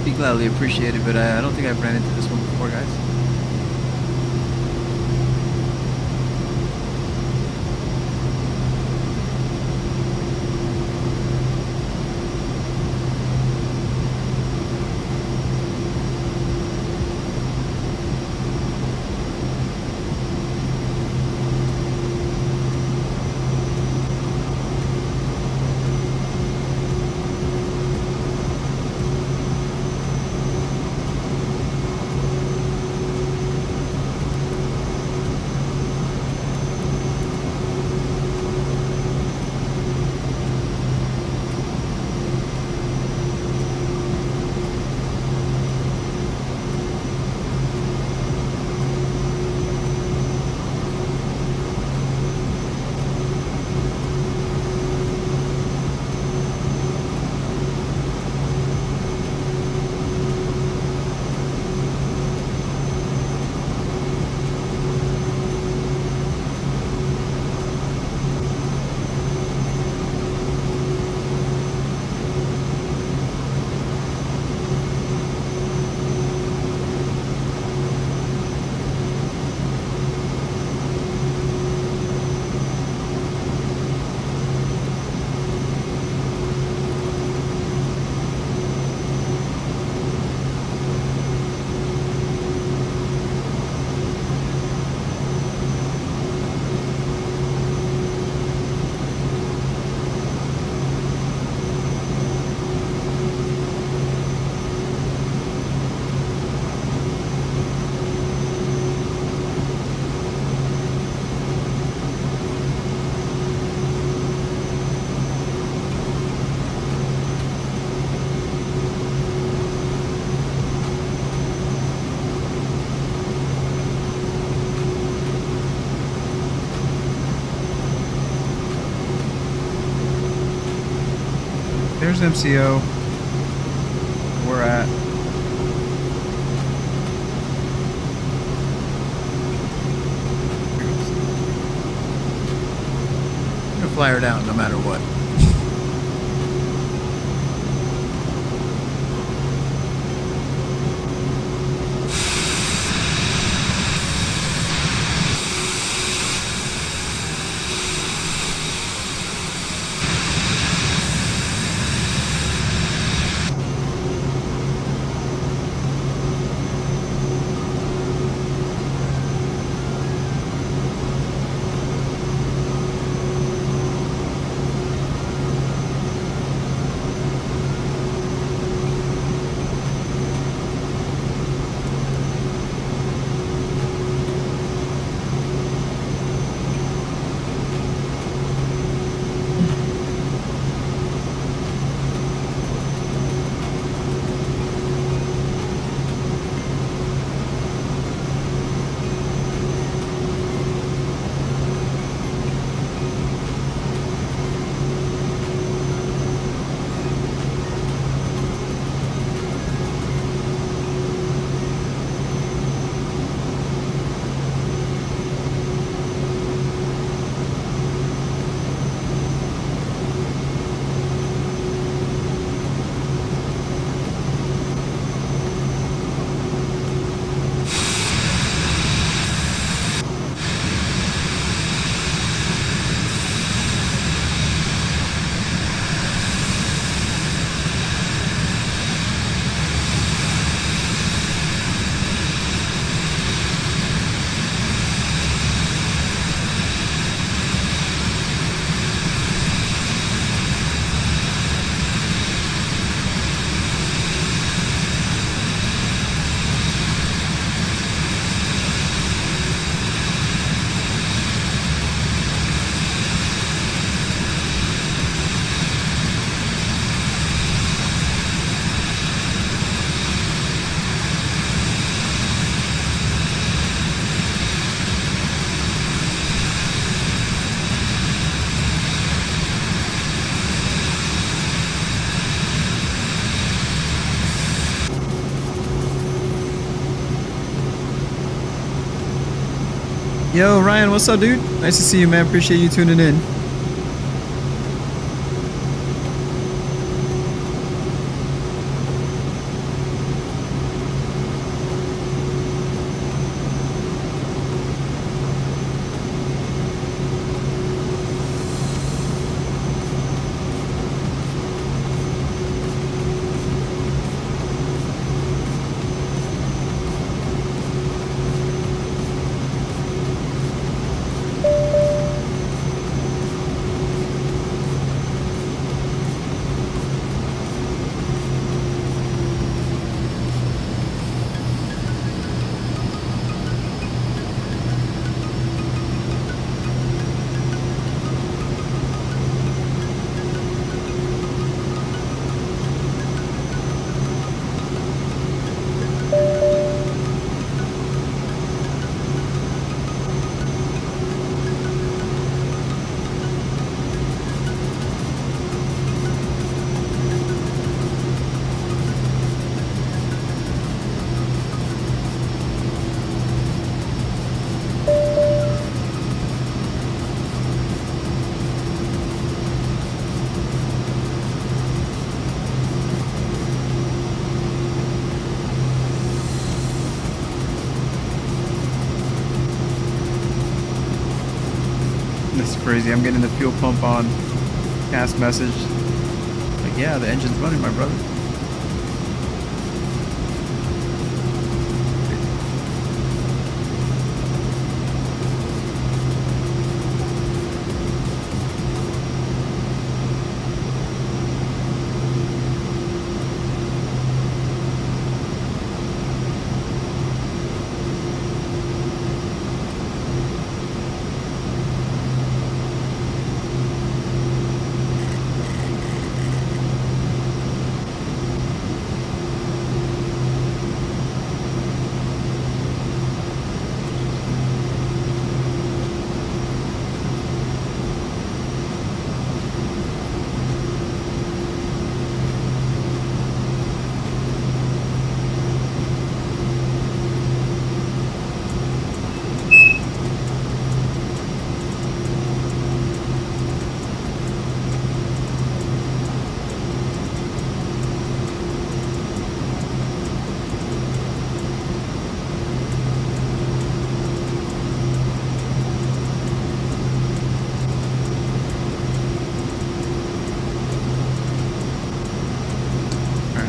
S2: be gladly appreciated. But I don't think I've ran into this one before, guys. There's MCO. We're at. I'm gonna fly her down no matter what. Yo, Ryan, what's up, dude? Nice to see you, man. Appreciate you tuning in. This is crazy. I'm getting the fuel pump on. Cast message. Like, yeah, the engine's running, my brother.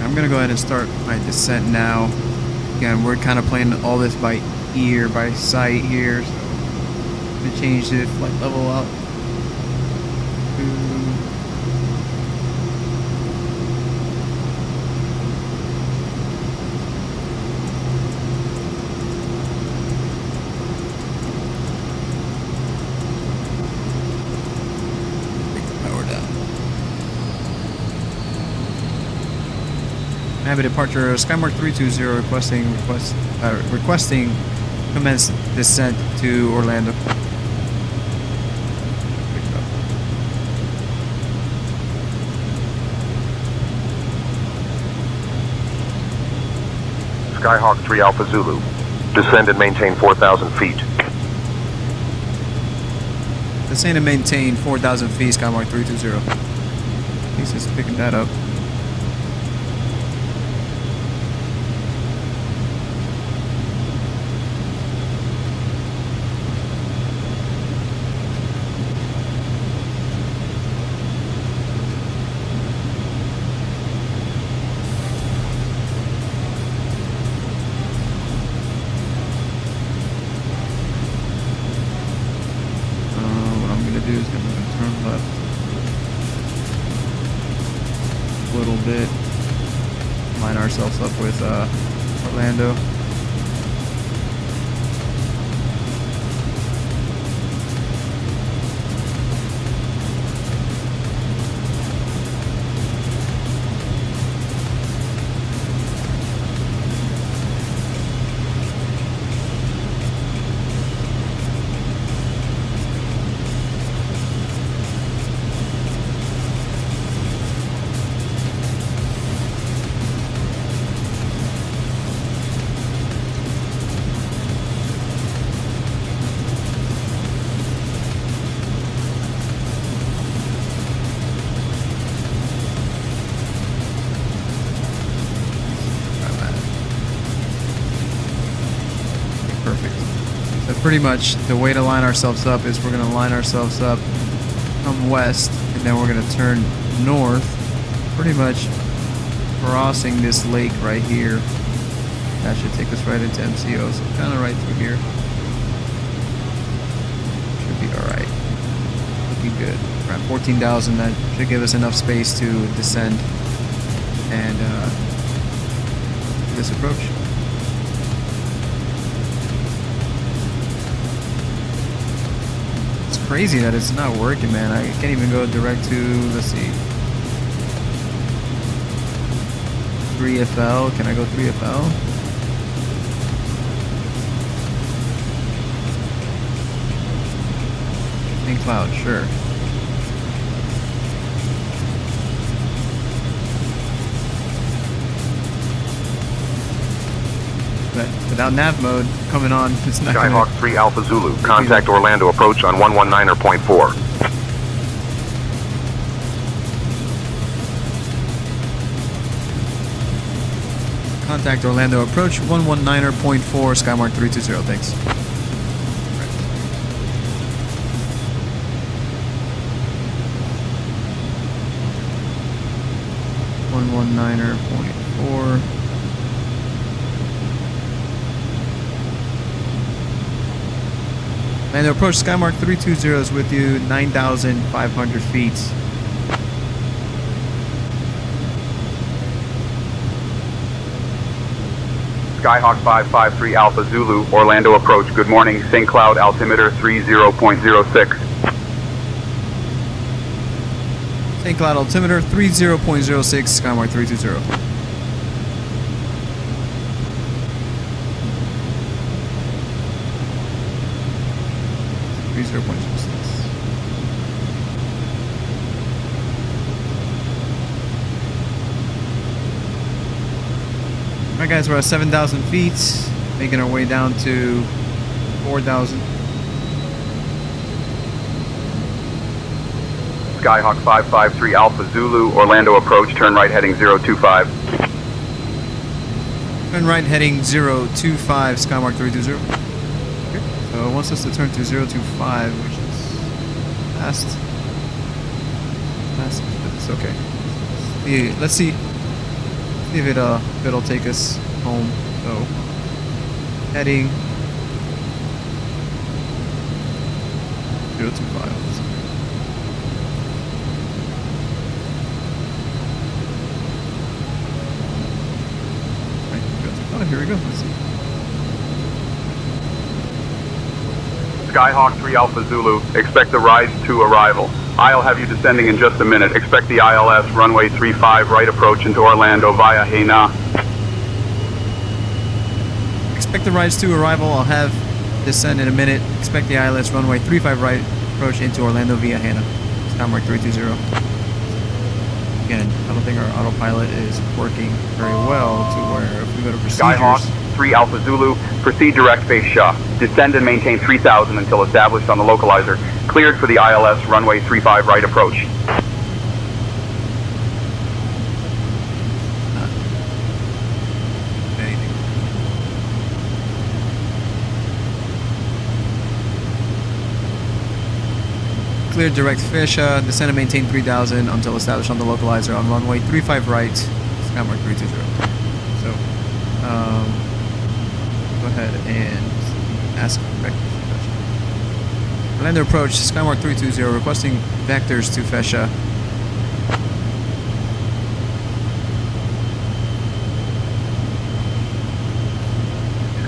S2: I'm gonna go ahead and start my descent now. Again, we're kind of playing all this by ear, by sight here. So I'm gonna change the flight level out to have a departure Skymark 320 requesting commence descent to Orlando.
S7: Skyhawk 3 Alpha Zulu. Descend and maintain 4,000 feet.
S2: Descend and maintain 4,000 feet, Skymark 320. At least it's picking that up. Bit, line ourselves up with Orlando. Pretty much the way to line ourselves up is we're going to line ourselves up, come west, and then we're going to turn north, pretty much crossing this lake right here. That should take us right into MCO, so kind of right through here. Should be alright. Looking good. We're at 14,000, that should give us enough space to descend and this approach. Crazy that it's not working, man. I can't even go direct to, let's see, 3FL. Can I go 3FL? In cloud, sure. But without nav mode coming on, it's not
S7: Skyhawk 3 Alpha Zulu. Contact Orlando approach on 119.4.
S2: Contact Orlando approach 119.4, Skymark 320. Thanks. 119.4. And the approach Skymark 320 is with you, 9,500 feet.
S7: Skyhawk 553 Alpha Zulu, Orlando approach. Good morning. St. Cloud altimeter 30.06.
S2: St. Cloud altimeter 30.06, Skymark 320. Alright guys, we're at 7,000 feet, making our way down to 4,000.
S7: Skyhawk 553 Alpha Zulu, Orlando approach. Turn right heading 025.
S2: Turn right heading 025, Skymark 320. Okay. So it wants us to turn to 025, which is fast. Fast, but it's okay. Let's see if it'll take us home. So heading 025. Oh, here we go. Let's see.
S7: Skyhawk 3 Alpha Zulu, expect the rise to arrival. I'll have you descending in just a minute. Expect the ILS runway 35 right approach into Orlando via Haina.
S2: Expect the rise to arrival. I'll have descend in a minute. Expect the ILS runway 35 right approach into Orlando via Haina. Skymark 320. Again, I don't think our autopilot is working very well to where if we go to procedures.
S7: Skyhawk 3 Alpha Zulu, proceed direct face Shaw. Descend and maintain 3,000 until established on the localizer. Cleared for the ILS runway 35 right approach.
S2: Cleared direct fish, descend and maintain 3,000 until established on the localizer on runway 35 right, Skymark 320. So, go ahead and ask vectors to Fesha. Orlando approach, Skymark 320, requesting vectors to Fesha.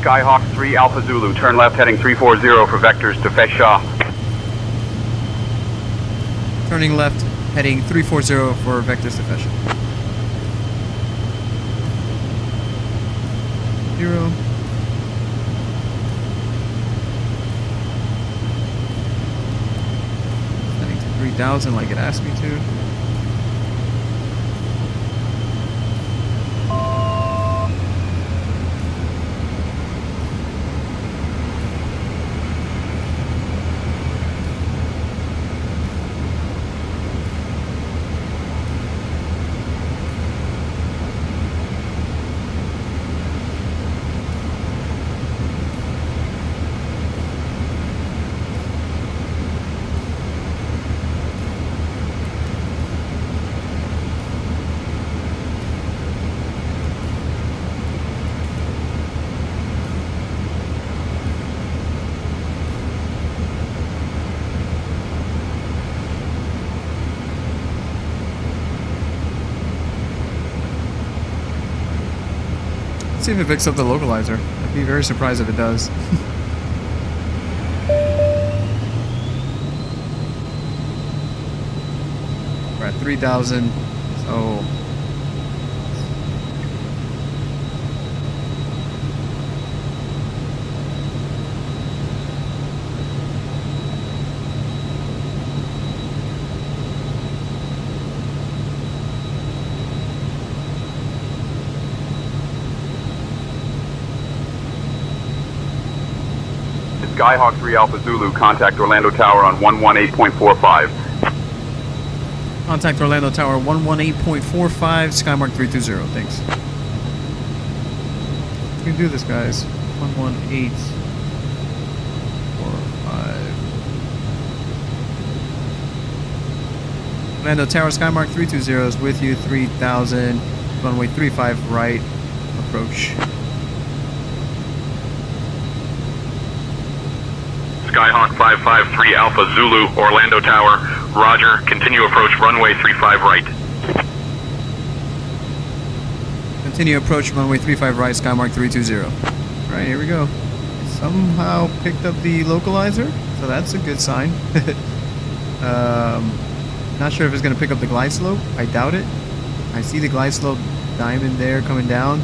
S7: Skyhawk 3 Alpha Zulu, turn left heading 340 for vectors to Fesha.
S2: Turning left, heading 340 for vectors to Fesha. 0. Heading to 3,000 like it asked me to. Let's see if it picks up the localizer. I'd be very surprised if it does. We're at 3,000, so...
S7: Skyhawk 3 Alpha Zulu, contact Orlando Tower on 118.45.
S2: Contact Orlando Tower 118.45, Skymark 320. Thanks. We can do this, guys. 118.45. Orlando Tower, Skymark 320 is with you, 3,000. runway 35 right, approach.
S5: Skyhawk 553 Alpha Zulu, Orlando Tower. Roger, continue approach runway 35 right.
S2: Continue approach runway 35 right, Skymark 320. Alright, here we go. Somehow picked up the localizer, so that's a good sign. Not sure if it's going to pick up the glide slope. I doubt it. I see the glide slope diamond there coming down.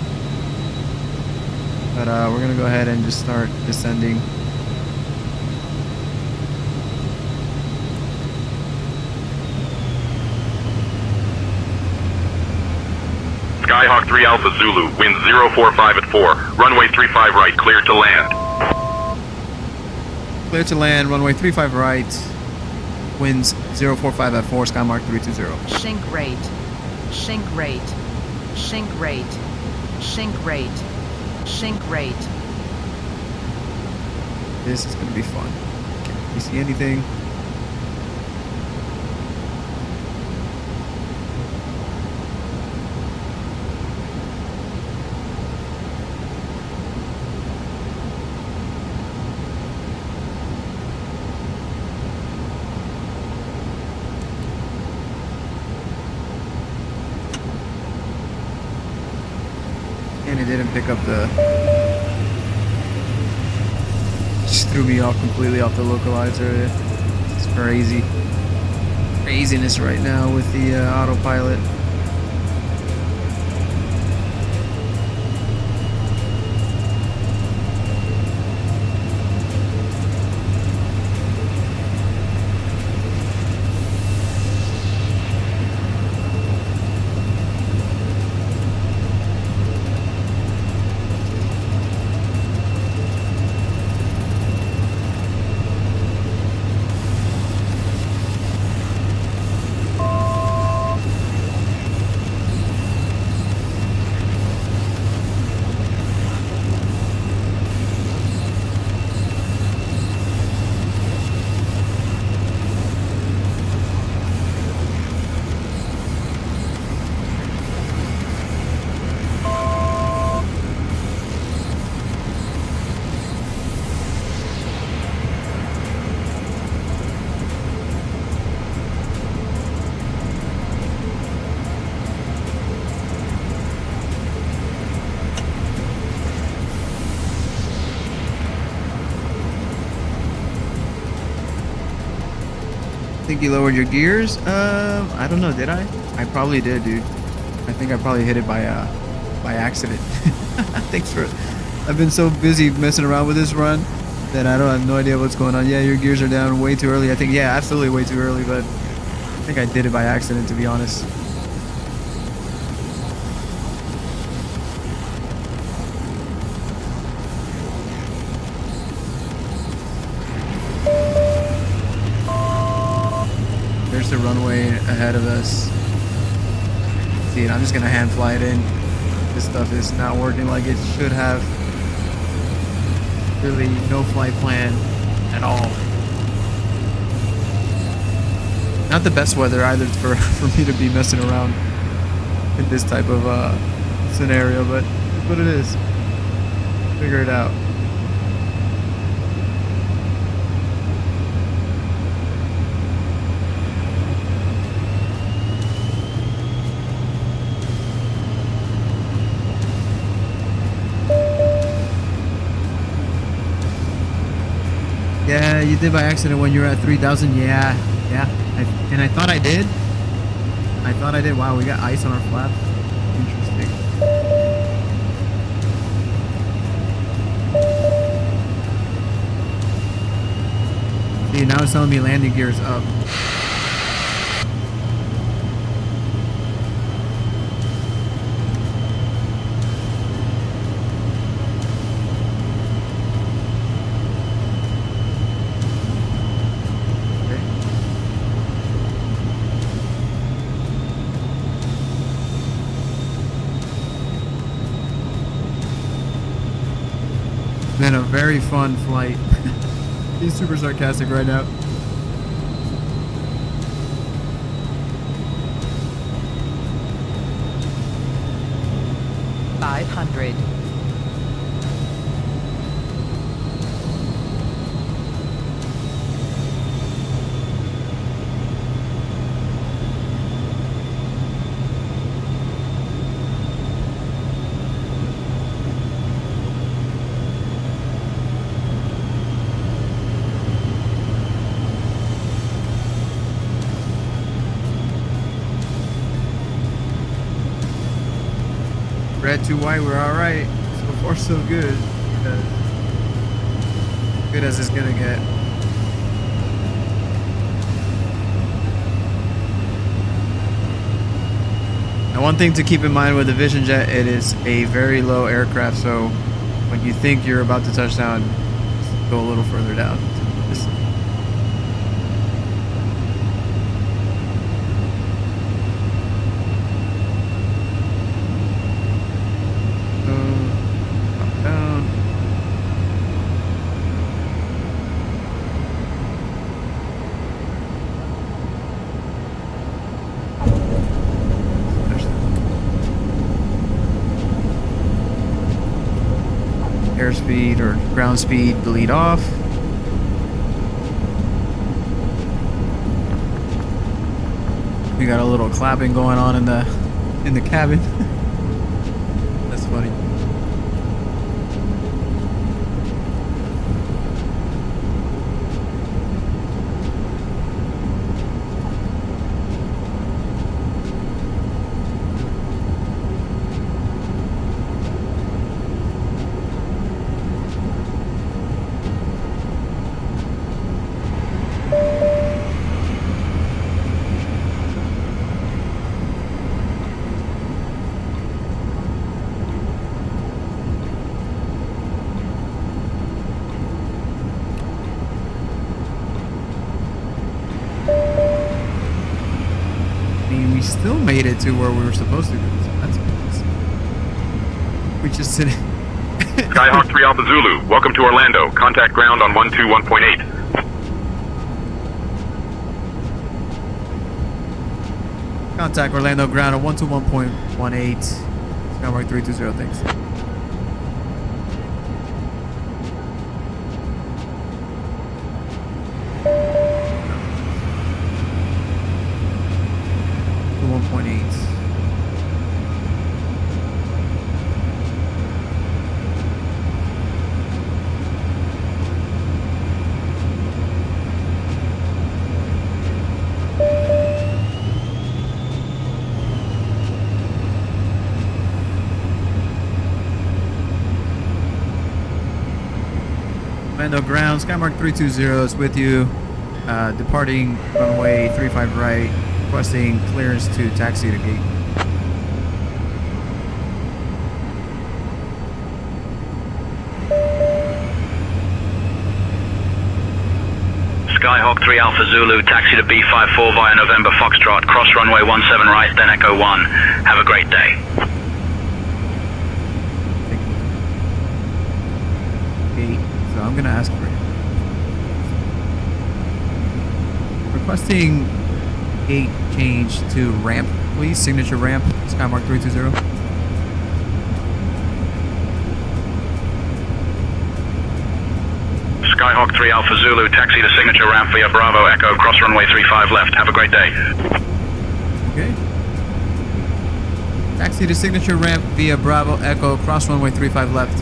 S2: But we're going to go ahead and just start descending.
S5: Skyhawk 3 Alpha Zulu, wind 045 at 4. Runway 35 right, clear to land.
S2: Clear to land, runway 35 right, winds 045 at 4, Skymark 320.
S8: Sink rate. Sink rate. Sink rate. Sink rate. Sink rate.
S2: This is going to be fun. Can you see anything? And it didn't pick up the... Just threw me off completely off the localizer. It's crazy. Craziness right now with the autopilot. Think you lowered your gears? I don't know, did I? I probably did, dude. I think I probably hit it by accident. Thanks for... I've been so busy messing around with this run that I don't have no idea what's going on. Yeah, your gears are down way too early. I think, yeah, absolutely way too early, but I think I did it by accident, to be honest. There's the runway ahead of us. See, I'm just gonna hand fly it in. This stuff is not working like it should have. Really no flight plan at all. Not the best weather either for me to be messing around in this type of scenario, but it's what it is. Figure it out. Yeah, you did by accident when you were at 3,000. Yeah. And I thought I did. Wow, we got ice on our flaps. Interesting. See, now it's telling me landing gears up. Been a very fun flight. He's super sarcastic right now.
S8: 100.
S2: Red to white, we're all right. So far, so good. Good as it's gonna get. Now, one thing to keep in mind with the Vision Jet, it is a very low aircraft. So when you think you're about to touch down, just go a little further down. Just airspeed or ground speed bleed off. We got a little clapping going on in the cabin. That's funny. We still made it to where we were supposed to go. So that's nice. We just did it.
S5: Skyhawk 3 Alpha Zulu, welcome to Orlando. Contact ground on 121.8.
S2: Contact Orlando ground at 121.18. Skymark 320, thanks. To 1.8. Orlando ground, Skymark 320 is with you. Departing runway 35 right, requesting clearance to taxi to gate.
S6: Skyhawk 3 Alpha Zulu, taxi to B54 via November Foxtrot, cross runway 17 right, then Echo 1. Have a great day.
S2: Gate. So I'm gonna ask for it. Requesting gate change to ramp, please. Signature ramp, Skymark 320.
S5: Skyhawk 3 Alpha Zulu, taxi to signature ramp via Bravo Echo, cross runway 35 left. Have a great day.
S2: Okay. Taxi to signature ramp via Bravo Echo, cross runway 35 left.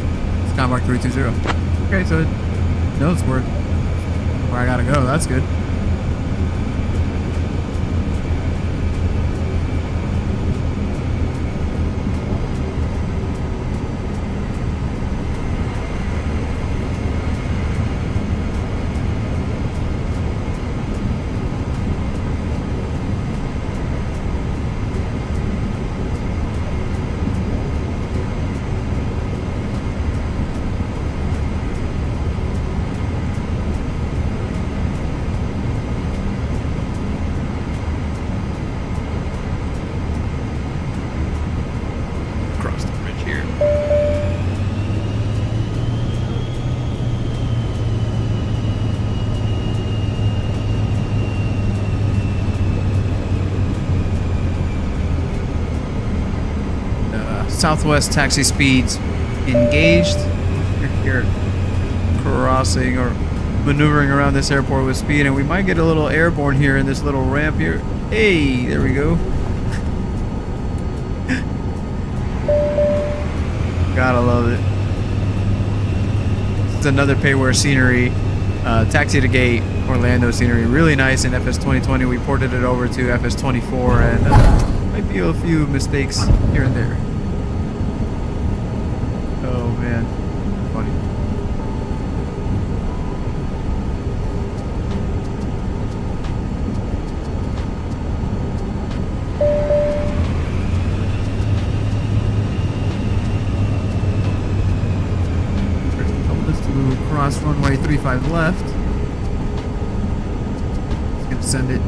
S2: Skymark 320. Okay, so it knows where I gotta go. That's good. Southwest taxi speeds engaged. You're crossing or maneuvering around this airport with speed, and we might get a little airborne here in this little ramp here. Hey, there we go. Gotta love it. It's another payware scenery, taxi to gate Orlando scenery. Really nice in FS 2020. We ported it over to FS 24, and might be a few mistakes here and there. Oh man, funny. Cross runway 35 left. Just gonna send it.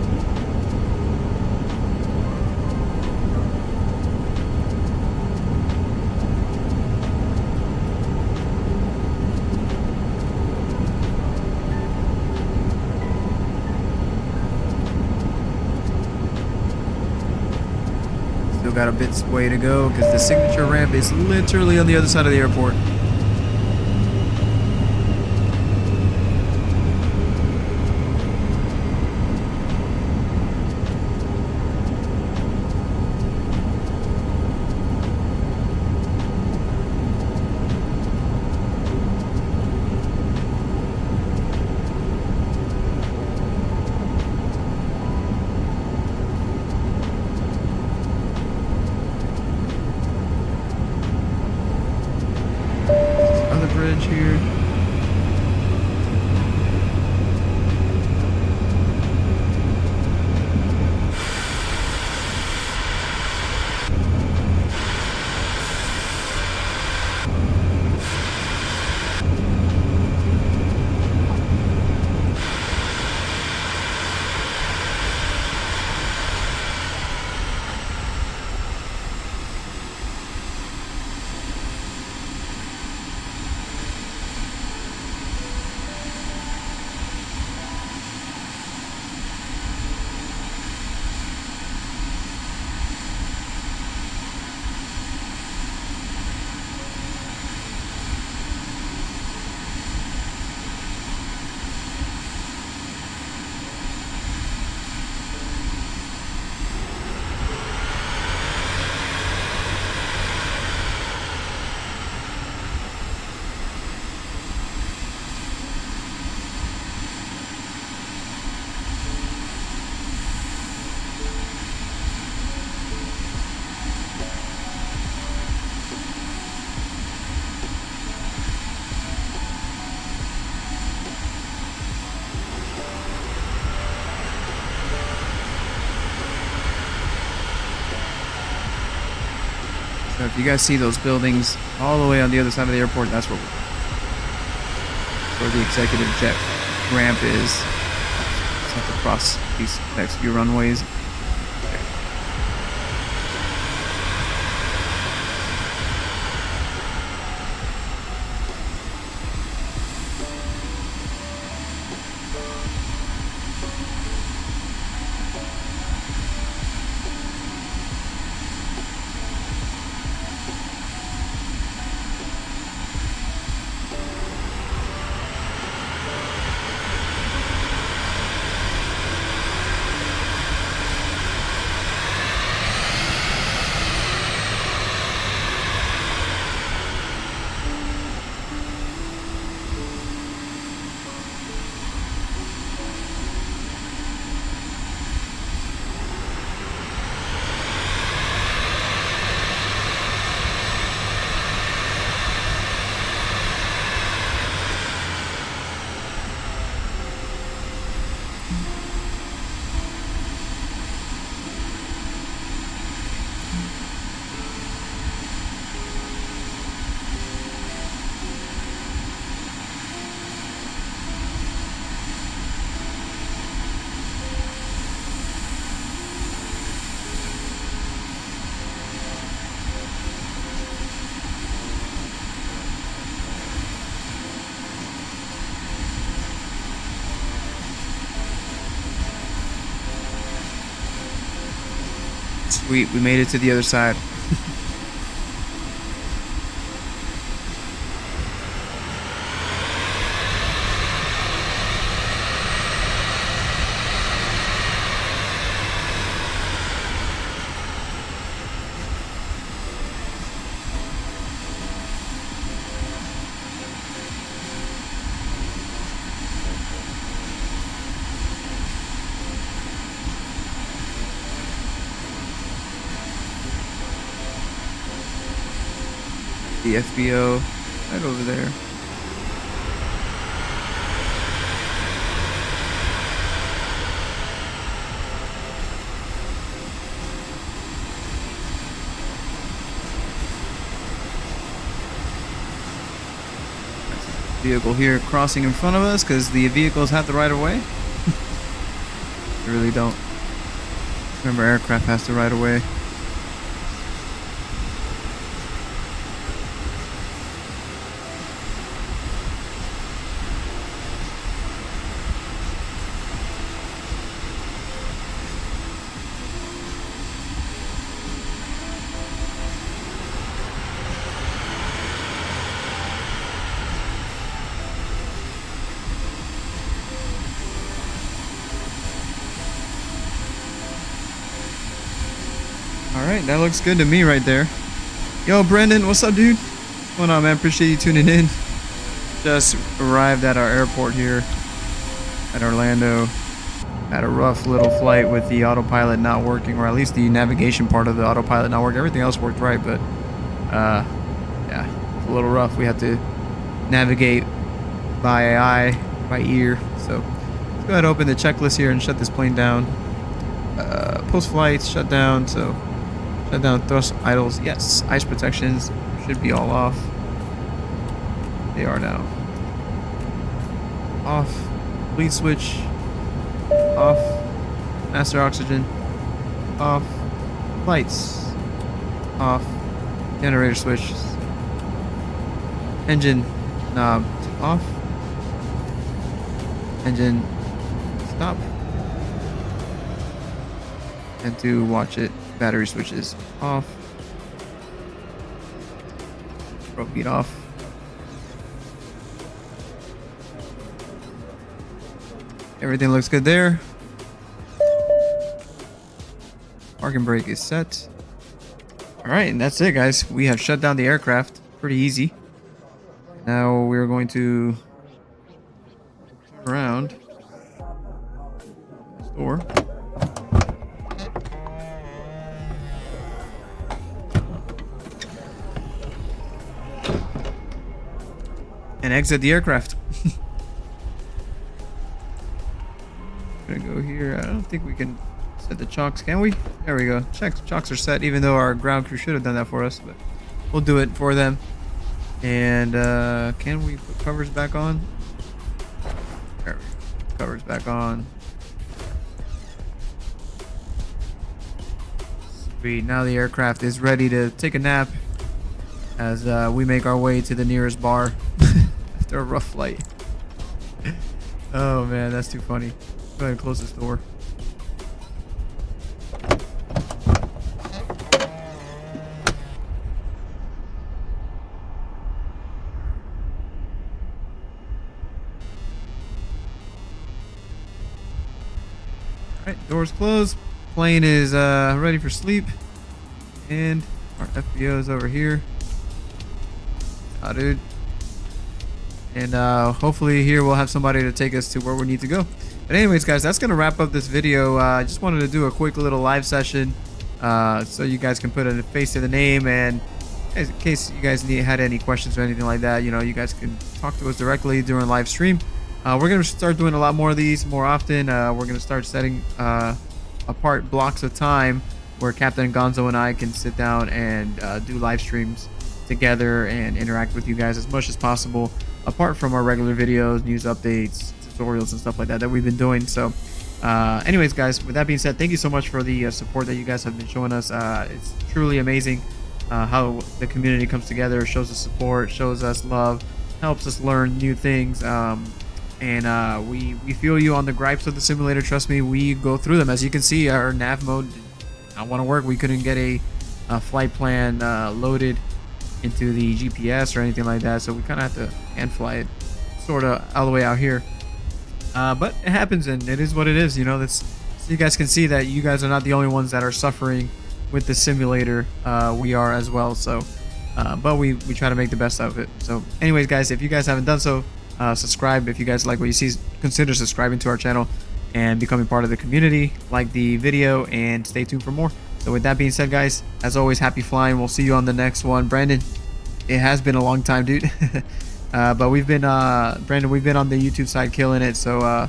S2: Still got a bit's way to go because the signature ramp is literally on the other side of the airport. Bridge here. So if you guys see those buildings all the way on the other side of the airport, that's where the executive jet ramp is. Just have to cross these next few runways. Sweet, we made it to the other side. The FBO right over there. Vehicle here crossing in front of us because the vehicles have the right of way. They really don't. Remember, aircraft has the right of way. Alright, that looks good to me right there. Yo, Brendan, what's up, dude? What's going on, man? Appreciate you tuning in. Just arrived at our airport here at Orlando. Had a rough little flight with the autopilot not working, or at least the navigation part of the autopilot not working. Everything else worked right, but yeah, it's a little rough. We had to navigate by eye, by ear. So let's go ahead and open the checklist here and shut this plane down. Post-flight, shut down, so shut down thrust idles. Yes, ice protections should be all off. They are now. Off. Bleed switch. Off. Master oxygen. Off. Lights. Off. Generator switch. Engine knob off. Engine stop. And to watch it, battery switches off. Rope beat off. Everything looks good there. Parking brake is set. Alright, and that's it, guys. We have shut down the aircraft. Pretty easy. Now we're going to turn around. Store. And exit the aircraft. Gonna go here. I don't think we can set the chocks, can we? There we go. Chocks are set, even though our ground crew should have done that for us, but we'll do it for them. And can we put covers back on? There we go. Covers back on. Sweet. Now the aircraft is ready to take a nap as we make our way to the nearest bar after a rough flight. Oh man, that's too funny. Go ahead and close this door. Alright, doors closed. Plane is ready for sleep. And our FBO is over here. Ah, dude. And hopefully here we'll have somebody to take us to where we need to go. But anyways, guys, that's going to wrap up this video. I just wanted to do a quick little live session so you guys can put a face to the name. And in case you guys had any questions or anything like that, you know, you guys can talk to us directly during live stream. We're going to start doing a lot more of these more often. We're going to start setting apart blocks of time where Captain Gonzo and I can sit down and do live streams together and interact with you guys as much as possible, apart from our regular videos, news updates, tutorials and stuff like that we've been doing. So anyways, guys, with that being said, thank you so much for the support that you guys have been showing us. It's truly amazing how the community comes together, shows us support, shows us love, helps us learn new things, and we feel you on the gripes of the simulator. Trust me, we go through them. As you can see, our nav mode did not want to work. We couldn't get a flight plan loaded into the GPS or anything like that, so we kind of have to hand fly it sort of all the way out here. But it happens, and it is what it is, you know. That's so you guys can see that you guys are not the only ones that are suffering with the simulator. We are as well. So but we try to make the best out of it. So anyways, guys, if you guys haven't done so, subscribe. If you guys like what you see, consider subscribing to our channel and becoming part of the community. Like the video and stay tuned for more. So with that being said, guys, as always, happy flying. We'll see you on the next one. Brandon, It has been a long time, dude. But we've been, Brandon, we've been on the YouTube side killing it. So,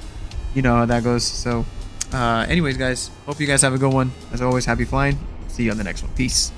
S2: you know how that goes. So, anyways, guys, hope you guys have a good one. As always, happy flying. See you on the next one. Peace.